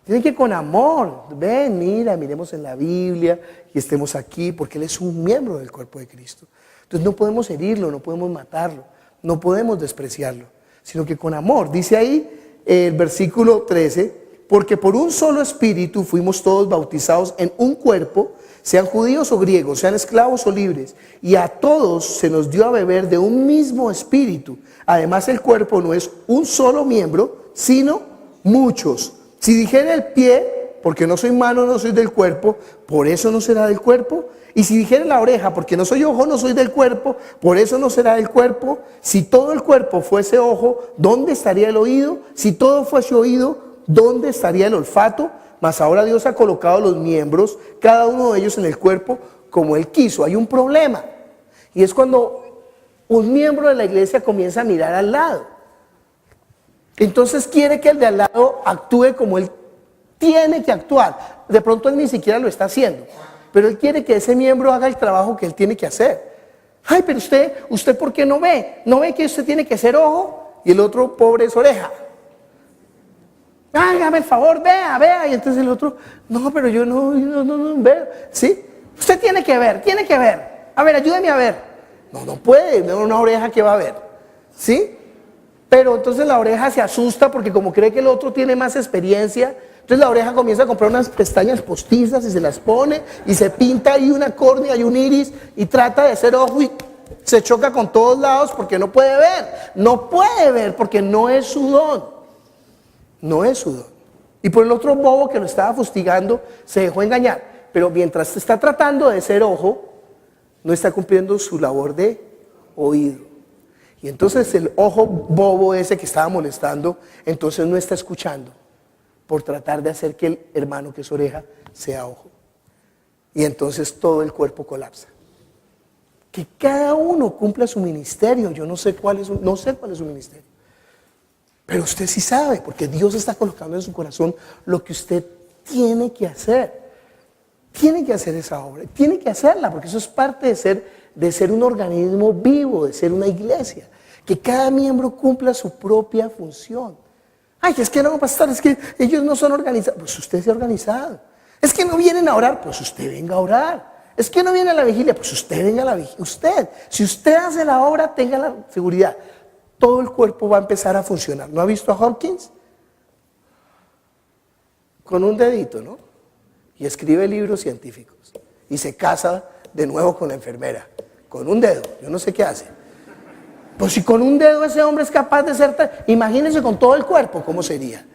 Tienen que con amor, miremos en la Biblia y estemos aquí porque Él es un miembro del cuerpo de Cristo. Entonces no podemos herirlo, no podemos matarlo, no podemos despreciarlo, sino que con amor. Dice ahí el versículo 13, porque por un solo espíritu fuimos todos bautizados en un cuerpo, sean judíos o griegos, sean esclavos o libres, y a todos se nos dio a beber de un mismo espíritu. Además, el cuerpo no es un solo miembro, sino muchos. Si dijera el pie, porque no soy mano, no soy del cuerpo, por eso no será del cuerpo. Y si dijera la oreja, porque no soy ojo, no soy del cuerpo, por eso no será del cuerpo. Si todo el cuerpo fuese ojo, ¿dónde estaría el oído? Si todo fuese oído, ¿dónde estaría el olfato? Mas ahora Dios ha colocado los miembros, cada uno de ellos en el cuerpo, como Él quiso. Hay un problema, y es cuando un miembro de la iglesia comienza a mirar al lado. Entonces quiere que el de al lado actúe como él tiene que actuar. De pronto él ni siquiera lo está haciendo, pero él quiere que ese miembro haga el trabajo que él tiene que hacer. Ay, pero usted ¿por qué no ve? ¿No ve que usted tiene que ser ojo? Y el otro pobre es oreja. Hágame el favor, vea. Y entonces el otro, no, pero yo no veo. ¿Sí? Usted tiene que ver. A ver, ayúdeme a ver. No puede, no una oreja que va a ver. ¿Sí? Pero entonces la oreja se asusta porque como cree que el otro tiene más experiencia, entonces la oreja comienza a comprar unas pestañas postizas y se las pone y se pinta ahí una córnea y un iris y trata de ser ojo y se choca con todos lados porque no puede ver porque no es su don. Y por el otro bobo que lo estaba fustigando se dejó engañar, pero mientras está tratando de ser ojo, no está cumpliendo su labor de oído. Y entonces el ojo bobo ese que estaba molestando, entonces no está escuchando por tratar de hacer que el hermano que es oreja sea ojo. Y entonces todo el cuerpo colapsa. Que cada uno cumpla su ministerio. Yo no sé cuál es su ministerio. Pero usted sí sabe, porque Dios está colocando en su corazón lo que usted tiene que hacer. Tiene que hacer esa obra, tiene que hacerla, porque eso es parte de ser un organismo vivo, de ser una iglesia. Que cada miembro cumpla su propia función. Ay, es que no, pastor, es que ellos no son organizados. Pues usted sea organizado. Es que no vienen a orar, pues usted venga a orar. Es que no viene a la vigilia, pues usted venga a la vigilia. Si usted hace la obra, tenga la seguridad. Todo el cuerpo va a empezar a funcionar. ¿No ha visto a Hopkins? Con un dedito, ¿no? Y escribe libros científicos. Y se casa de nuevo con la enfermera. Con un dedo, yo no sé qué hace. Pues si con un dedo ese hombre es capaz de ser imagínense con todo el cuerpo, ¿cómo sería?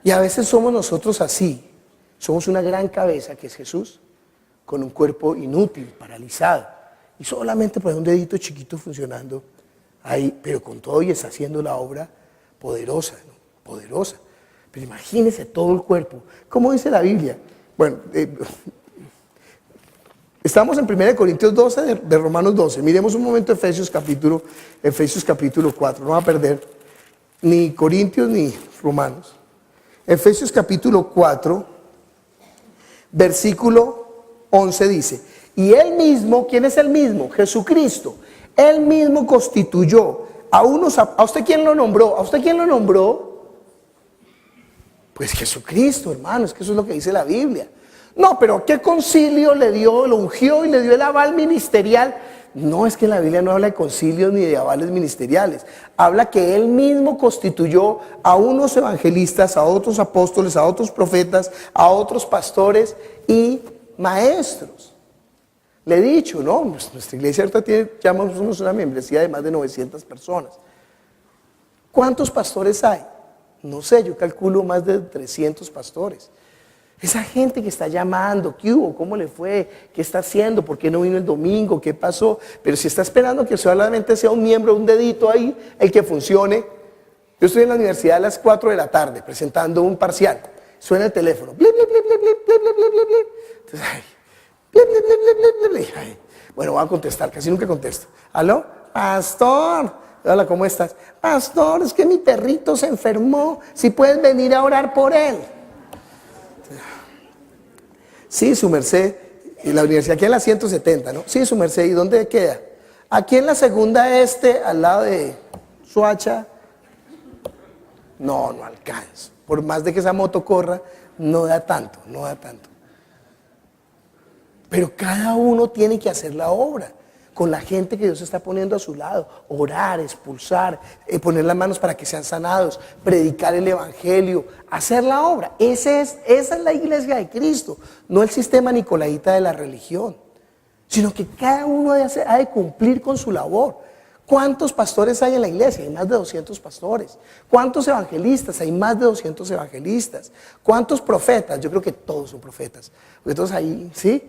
Y a veces somos nosotros así. Somos una gran cabeza que es Jesús, con un cuerpo inútil, paralizado. Y solamente por un dedito chiquito funcionando ahí, pero con todo y está haciendo la obra poderosa, ¿no? Poderosa. Pero imagínense todo el cuerpo. ¿Cómo dice la Biblia? Bueno, estamos en 1 Corintios 12 de Romanos 12. Miremos un momento Efesios capítulo 4. No va a perder ni Corintios ni Romanos. Efesios capítulo 4, versículo 11 dice: y él mismo, ¿quién es el mismo? Jesucristo. Él mismo constituyó a unos, ¿a usted quién lo nombró? ¿A usted quién lo nombró? Pues Jesucristo, hermano, es que eso es lo que dice la Biblia. No, pero ¿qué concilio le dio, lo ungió y le dio el aval ministerial? No, es que la Biblia no habla de concilios ni de avales ministeriales. Habla que Él mismo constituyó a unos evangelistas, a otros apóstoles, a otros profetas, a otros pastores y maestros. Le he dicho, ¿no? Nuestra iglesia ahorita tiene, ya somos una membresía de más de 900 personas. ¿Cuántos pastores hay? No sé, yo calculo más de 300 pastores. Esa gente que está llamando, ¿qué hubo? ¿Cómo le fue? ¿Qué está haciendo? ¿Por qué no vino el domingo? ¿Qué pasó? Pero si está esperando que solamente sea un miembro, un dedito ahí, el que funcione. Yo estoy en la universidad a las 4 de la tarde presentando un parcial. Suena el teléfono. Blip, blip, blip, blip, blip, blip, blip, blip, blip. Entonces, ay, blip, blip, blip, blip, blip, blip. Ay, bueno, voy a contestar, casi nunca contesto. ¿Aló? Pastor. Hola, ¿cómo estás? Pastor, es que mi perrito se enfermó. Si puedes venir a orar por él. Sí, su merced, y la universidad aquí en la 170, ¿no? Sí, su merced, ¿y dónde queda? Aquí en la segunda al lado de Soacha. No alcanzo. Por más de que esa moto corra, no da tanto. Pero cada uno tiene que hacer la obra con la gente que Dios está poniendo a su lado. Orar, expulsar, poner las manos para que sean sanados, predicar el evangelio, hacer la obra. Esa es la iglesia de Cristo, no el sistema nicolaíta de la religión, sino que cada uno ha de cumplir con su labor. ¿Cuántos pastores hay en la iglesia? Hay más de 200 pastores. ¿Cuántos evangelistas? Hay más de 200 evangelistas. ¿Cuántos profetas? Yo creo que todos son profetas. Porque todos ahí, ¿sí?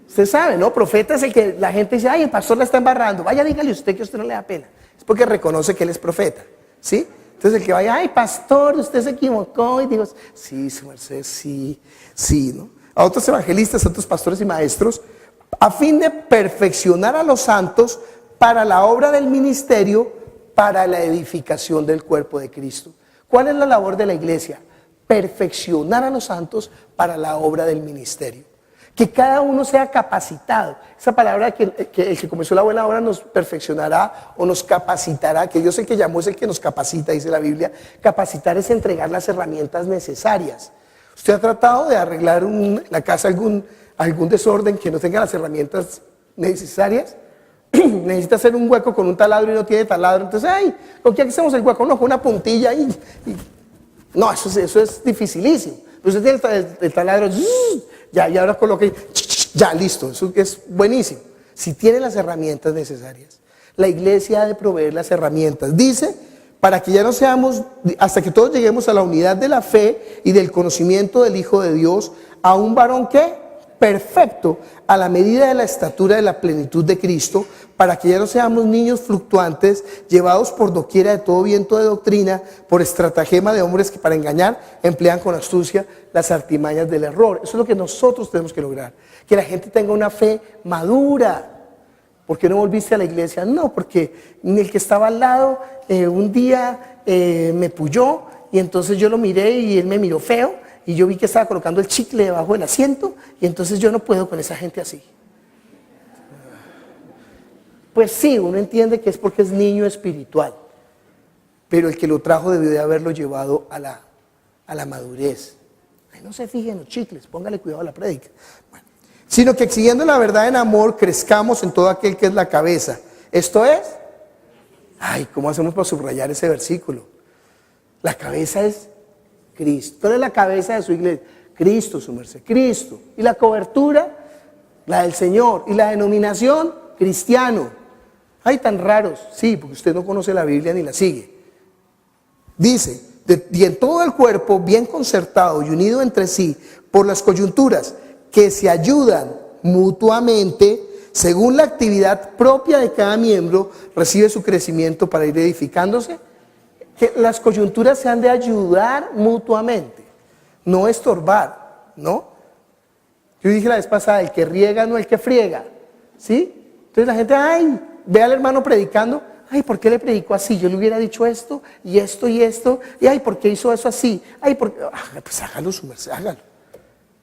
Usted sabe, ¿no? Profeta es el que la gente dice, ay, el pastor la está embarrando. Vaya, dígale usted que a usted no le da pena. Es porque reconoce que él es profeta, ¿sí? Entonces el que vaya, ay, pastor, usted se equivocó. Y digo, sí, su merced, sí, ¿no? A otros evangelistas, a otros pastores y maestros, a fin de perfeccionar a los santos para la obra del ministerio, para la edificación del cuerpo de Cristo. ¿Cuál es la labor de la iglesia? Perfeccionar a los santos para la obra del ministerio. Que cada uno sea capacitado. Esa palabra que el que comenzó la buena obra nos perfeccionará o nos capacitará, que Dios el que llamó es el que nos capacita, dice la Biblia. Capacitar es entregar las herramientas necesarias. ¿Usted ha tratado de arreglar la casa algún desorden que no tenga las herramientas necesarias? Necesita hacer un hueco con un taladro y no tiene taladro, entonces, ay, ¿con qué hacemos el hueco? No, con una puntilla no, eso es dificilísimo. Usted tiene el taladro, ya, y ahora coloque, ya, listo, eso es buenísimo. Si tiene las herramientas necesarias, la iglesia ha de proveer las herramientas. Dice, para que ya no seamos, hasta que todos lleguemos a la unidad de la fe y del conocimiento del Hijo de Dios, a un varón que perfecto, a la medida de la estatura de la plenitud de Cristo, para que ya no seamos niños fluctuantes, llevados por doquiera de todo viento de doctrina, por estratagema de hombres que para engañar emplean con astucia las artimañas del error. Eso es lo que nosotros tenemos que lograr, que la gente tenga una fe madura. ¿Por qué no volviste a la iglesia? No, porque el que estaba al lado un día me puyó y entonces yo lo miré y él me miró feo. Y yo vi que estaba colocando el chicle debajo del asiento y entonces yo no puedo con esa gente así. Pues sí, uno entiende que es porque es niño espiritual, pero el que lo trajo debió de haberlo llevado a la madurez. Ay, no se fije en los chicles, póngale cuidado a la prédica. Bueno, sino que exigiendo la verdad en amor, crezcamos en todo aquel que es la cabeza. Esto es, ay, ¿cómo hacemos para subrayar ese versículo? La cabeza es Cristo. ¿Cuál es la cabeza de su iglesia? Cristo, su merced, Cristo. Y la cobertura, la del Señor. Y la denominación, cristiano. Ay, tan raros. Sí, porque usted no conoce la Biblia ni la sigue. Dice, y en todo el cuerpo, bien concertado y unido entre sí, por las coyunturas, que se ayudan mutuamente, según la actividad propia de cada miembro, recibe su crecimiento para ir edificándose. Que las coyunturas se han de ayudar mutuamente, no estorbar, ¿no? Yo dije la vez pasada, el que riega no el que friega, ¿sí? Entonces la gente, ay, ve al hermano predicando, ay, ¿por qué le predicó así? Yo le hubiera dicho esto, y esto, y esto, y ay, ¿por qué hizo eso así? Ay, pues hágalo, su merced, hágalo.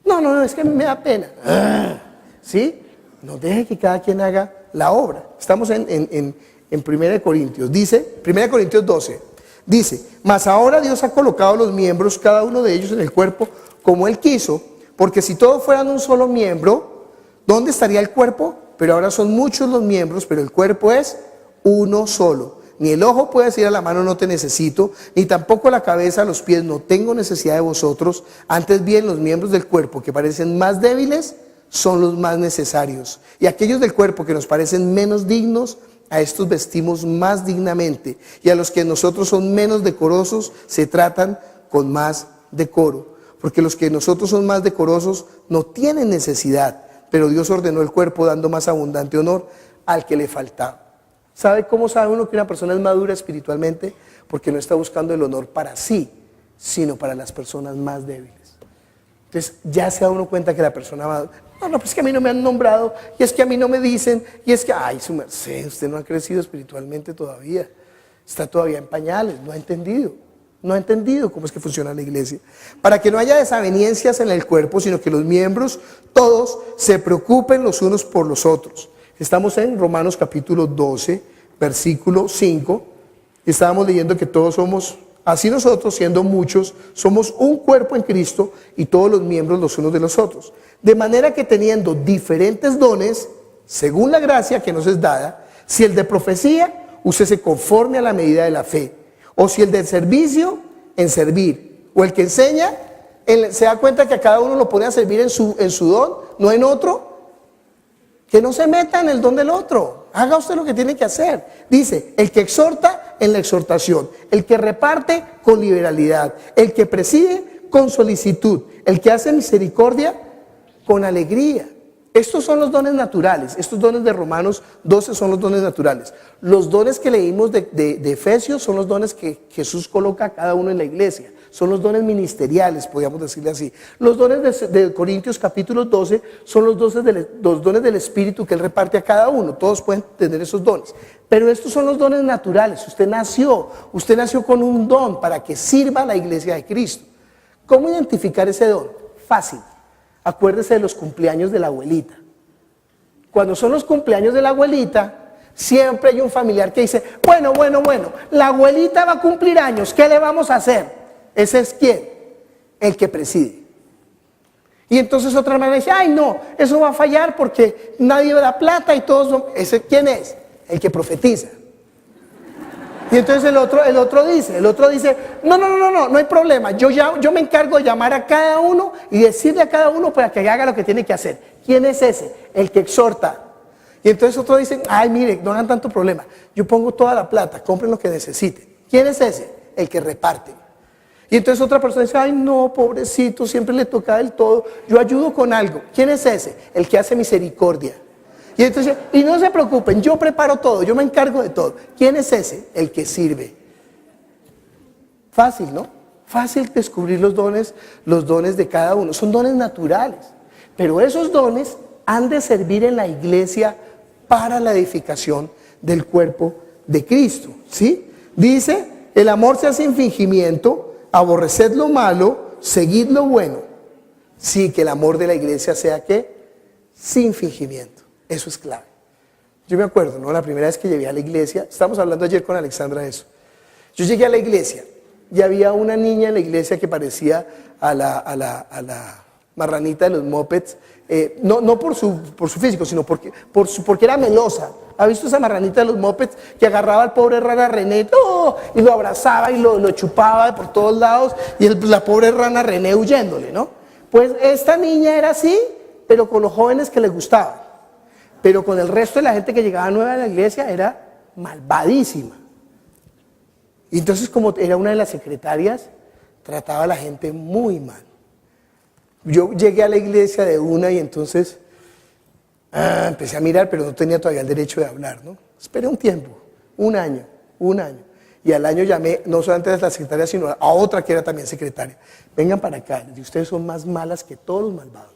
No, es que a mí me da pena, ¿sí? No deje que cada quien haga la obra. Estamos en 1 Corintios, dice, 1 Corintios 12. Dice, mas ahora Dios ha colocado los miembros, cada uno de ellos en el cuerpo, como Él quiso, porque si todos fueran un solo miembro, ¿dónde estaría el cuerpo? Pero ahora son muchos los miembros, pero el cuerpo es uno solo. Ni el ojo puede decir a la mano no te necesito, ni tampoco la cabeza a los pies no tengo necesidad de vosotros. Antes bien los miembros del cuerpo que parecen más débiles son los más necesarios. Y aquellos del cuerpo que nos parecen menos dignos, a estos vestimos más dignamente, y a los que nosotros son menos decorosos se tratan con más decoro, porque los que nosotros son más decorosos no tienen necesidad, pero Dios ordenó el cuerpo dando más abundante honor al que le faltaba. ¿Sabe cómo sabe uno que una persona es madura espiritualmente? Porque no está buscando el honor para sí, sino para las personas más débiles. Entonces ya se da uno cuenta que la persona va, no, pues que a mí no me han nombrado, y es que a mí no me dicen, y es que, ay, su merced, usted no ha crecido espiritualmente todavía, está todavía en pañales, no ha entendido cómo es que funciona la iglesia. Para que no haya desavenencias en el cuerpo, sino que los miembros todos se preocupen los unos por los otros. Estamos en Romanos capítulo 12, versículo 5, y estábamos leyendo que todos somos, así nosotros, siendo muchos, somos un cuerpo en Cristo y todos los miembros los unos de los otros. De manera que teniendo diferentes dones, según la gracia que nos es dada, si el de profecía, úsese conforme a la medida de la fe. O si el del servicio, en servir. O el que enseña, se da cuenta que a cada uno lo pone a servir en su don, no en otro. Que no se meta en el don del otro. Haga usted lo que tiene que hacer. Dice, el que exhorta en la exhortación, el que reparte con liberalidad, el que preside con solicitud, el que hace misericordia con alegría. Estos son los dones naturales. Estos dones de Romanos 12 son los dones naturales. Los dones que leímos de Efesios son los dones que Jesús coloca a cada uno en la iglesia. Son los dones ministeriales, podríamos decirle así. Los dones de Corintios capítulo 12 son los dones del Espíritu que Él reparte a cada uno. Todos pueden tener esos dones. Pero estos son los dones naturales. Usted nació con un don para que sirva a la iglesia de Cristo. ¿Cómo identificar ese don? Fácil. Acuérdese de los cumpleaños de la abuelita. Cuando son los cumpleaños de la abuelita, siempre hay un familiar que dice, bueno, la abuelita va a cumplir años, ¿qué le vamos a hacer? ¿Ese es quién? El que preside. Y entonces otra hermana dice, ay no, eso va a fallar porque nadie da plata y todos son... ¿Ese quién es? El que profetiza. Y entonces el otro dice, no hay problema, yo me encargo de llamar a cada uno y decirle a cada uno para que haga lo que tiene que hacer. ¿Quién es ese? El que exhorta. Y entonces otro dice, ay mire, no hagan tanto problema, yo pongo toda la plata, compren lo que necesiten. ¿Quién es ese? El que reparte. Y entonces otra persona dice, ay no, pobrecito, siempre le toca del todo, yo ayudo con algo. ¿Quién es ese? El que hace misericordia. Y entonces, y no se preocupen, yo preparo todo, yo me encargo de todo. ¿Quién es ese? El que sirve. Fácil, ¿no? Fácil descubrir los dones de cada uno. Son dones naturales. Pero esos dones han de servir en la iglesia para la edificación del cuerpo de Cristo. ¿Sí? Dice, el amor sea sin fingimiento, aborreced lo malo, seguid lo bueno. Sí, que el amor de la iglesia sea ¿qué? Sin fingimiento. Eso es clave. Yo me acuerdo, ¿no? La primera vez que llegué a la iglesia, estábamos hablando ayer con Alexandra de eso. Yo llegué a la iglesia y había una niña en la iglesia que parecía a la marranita de los mopeds, no por su físico, sino porque era melosa. ¿Ha visto esa marranita de los mopeds que agarraba al pobre rana René y lo abrazaba y lo chupaba por todos lados y la pobre rana René huyéndole, ¿no? Pues esta niña era así, pero con los jóvenes que le gustaban. Pero con el resto de la gente que llegaba nueva a la iglesia era malvadísima. Y entonces, como era una de las secretarias, trataba a la gente muy mal. Yo llegué a la iglesia de una y entonces empecé a mirar, pero no tenía todavía el derecho de hablar, ¿no? Esperé un tiempo, un año. Y al año llamé no solamente a la secretaria, sino a otra que era también secretaria. Vengan para acá, y ustedes son más malas que todos los malvados.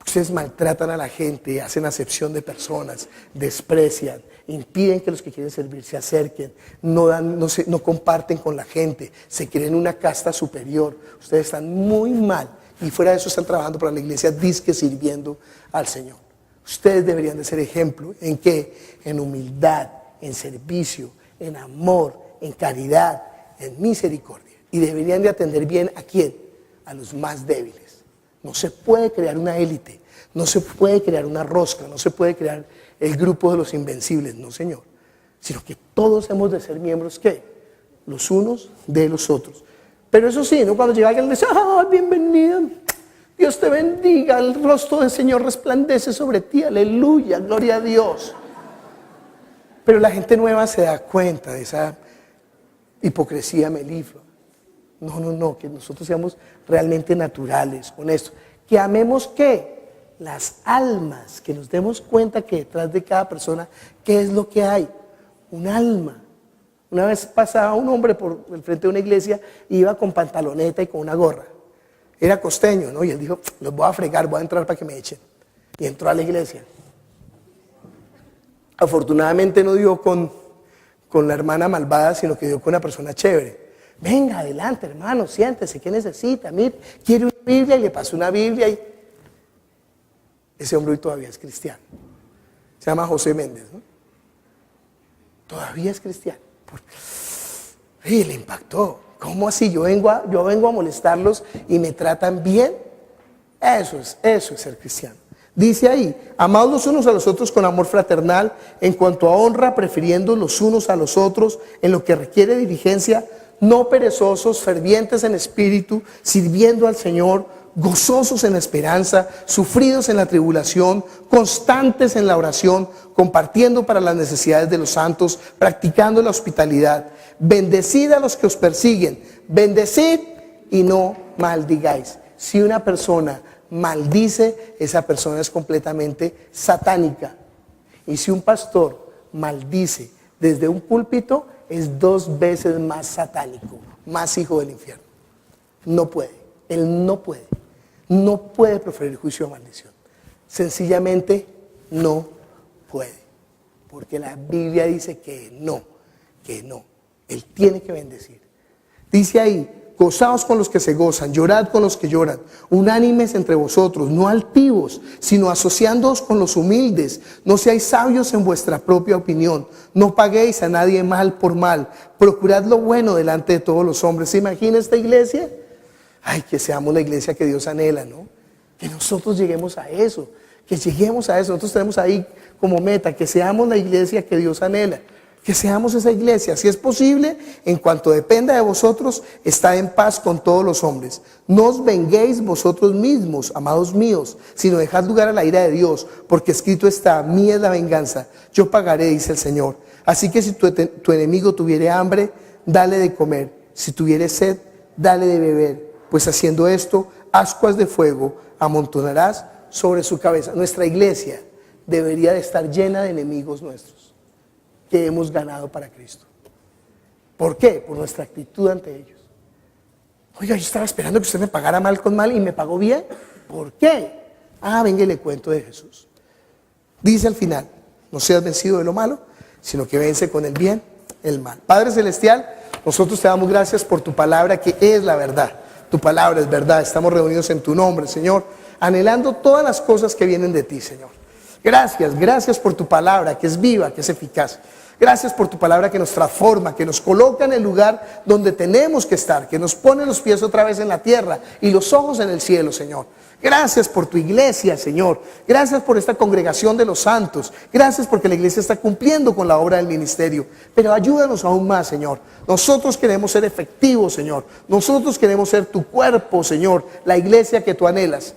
Ustedes maltratan a la gente, hacen acepción de personas, desprecian, impiden que los que quieren servir se acerquen, no comparten con la gente, se creen una casta superior. Ustedes están muy mal y fuera de eso están trabajando para la iglesia, disque sirviendo al Señor. Ustedes deberían de ser ejemplo. ¿En qué? En humildad, en servicio, en amor, en caridad, en misericordia. Y deberían de atender bien ¿a quién? A los más débiles. No se puede crear una élite, no se puede crear una rosca, no se puede crear el grupo de los invencibles, no señor. Sino que todos hemos de ser miembros, ¿qué? Los unos de los otros. Pero eso sí, ¿no? Cuando llega alguien le dice, ¡ah, bienvenida! Dios te bendiga, el rostro del Señor resplandece sobre ti, aleluya, gloria a Dios. Pero la gente nueva se da cuenta de esa hipocresía meliflua. No, que nosotros seamos realmente naturales, honestos. Que amemos ¿qué? Las almas, que nos demos cuenta que detrás de cada persona, ¿qué es lo que hay? Un alma. Una vez pasaba un hombre por el frente de una iglesia y iba con pantaloneta y con una gorra. Era costeño, ¿no? Y él dijo, los voy a fregar, voy a entrar para que me echen. Y entró a la iglesia. Afortunadamente no dio con la hermana malvada, sino que dio con una persona chévere. Venga, adelante, hermano, siéntese, ¿qué necesita? Mire, quiere una Biblia y le pasó una Biblia y ese hombre hoy todavía es cristiano. Se llama José Méndez, ¿no? Todavía es cristiano. Y le impactó. ¿Cómo así? Yo vengo a molestarlos y me tratan bien. Eso es ser cristiano. Dice ahí, amados los unos a los otros con amor fraternal, en cuanto a honra, prefiriendo los unos a los otros, en lo que requiere diligencia, no perezosos, fervientes en espíritu, sirviendo al Señor gozosos en la esperanza, sufridos en la tribulación, constantes en la oración, compartiendo para las necesidades de los santos, practicando la hospitalidad. Bendecid a los que os persiguen, bendecid y no maldigáis. Si una persona maldice, esa persona es completamente satánica. Y si un pastor maldice desde un púlpito, es 2 veces más satánico, más hijo del infierno. No puede, él no puede proferir juicio o maldición. Sencillamente no puede, porque la Biblia dice que no, él tiene que bendecir. Dice ahí, gozaos con los que se gozan, llorad con los que lloran, unánimes entre vosotros, no altivos, sino asociándoos con los humildes. No seáis sabios en vuestra propia opinión, no paguéis a nadie mal por mal, procurad lo bueno delante de todos los hombres. ¿Se imagina esta iglesia? Ay, que seamos la iglesia que Dios anhela, ¿no? Que nosotros lleguemos a eso, nosotros tenemos ahí como meta, que seamos la iglesia que Dios anhela. Que seamos esa iglesia, si es posible, en cuanto dependa de vosotros, estad en paz con todos los hombres. No os venguéis vosotros mismos, amados míos, sino dejad lugar a la ira de Dios, porque escrito está, mía es la venganza, yo pagaré, dice el Señor. Así que si tu enemigo tuviere hambre, dale de comer, si tuviere sed, dale de beber, pues haciendo esto, ascuas de fuego amontonarás sobre su cabeza. Nuestra iglesia debería de estar llena de enemigos nuestros que hemos ganado para Cristo. ¿Por qué? Por nuestra actitud ante ellos. Oiga, yo estaba esperando que usted me pagara mal con mal y me pagó bien. ¿Por qué? Venga y le cuento de Jesús. Dice al final, no seas vencido de lo malo, sino que vence con el bien el mal. Padre Celestial, nosotros te damos gracias por tu palabra que es la verdad. Tu palabra es verdad. Estamos reunidos en tu nombre, Señor, anhelando todas las cosas que vienen de ti, Señor. Gracias por tu palabra que es viva, que es eficaz. Gracias por tu palabra que nos transforma, que nos coloca en el lugar donde tenemos que estar, que nos pone los pies otra vez en la tierra y los ojos en el cielo, Señor. Gracias por tu iglesia, Señor. Gracias por esta congregación de los santos. Gracias porque la iglesia está cumpliendo con la obra del ministerio. Pero ayúdanos aún más, Señor. Nosotros queremos ser efectivos, Señor. Nosotros queremos ser tu cuerpo, Señor, la iglesia que tú anhelas.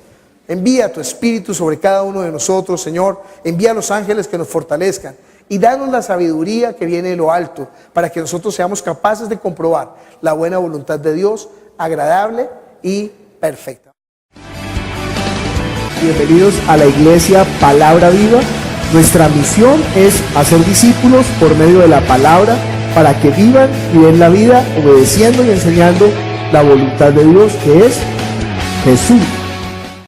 Envía tu espíritu sobre cada uno de nosotros, Señor. Envía a los ángeles que nos fortalezcan. Y danos la sabiduría que viene de lo alto, para que nosotros seamos capaces de comprobar la buena voluntad de Dios, agradable y perfecta. Bienvenidos a la iglesia Palabra Viva. Nuestra misión es hacer discípulos por medio de la palabra, para que vivan y den la vida obedeciendo y enseñando la voluntad de Dios, que es Jesús.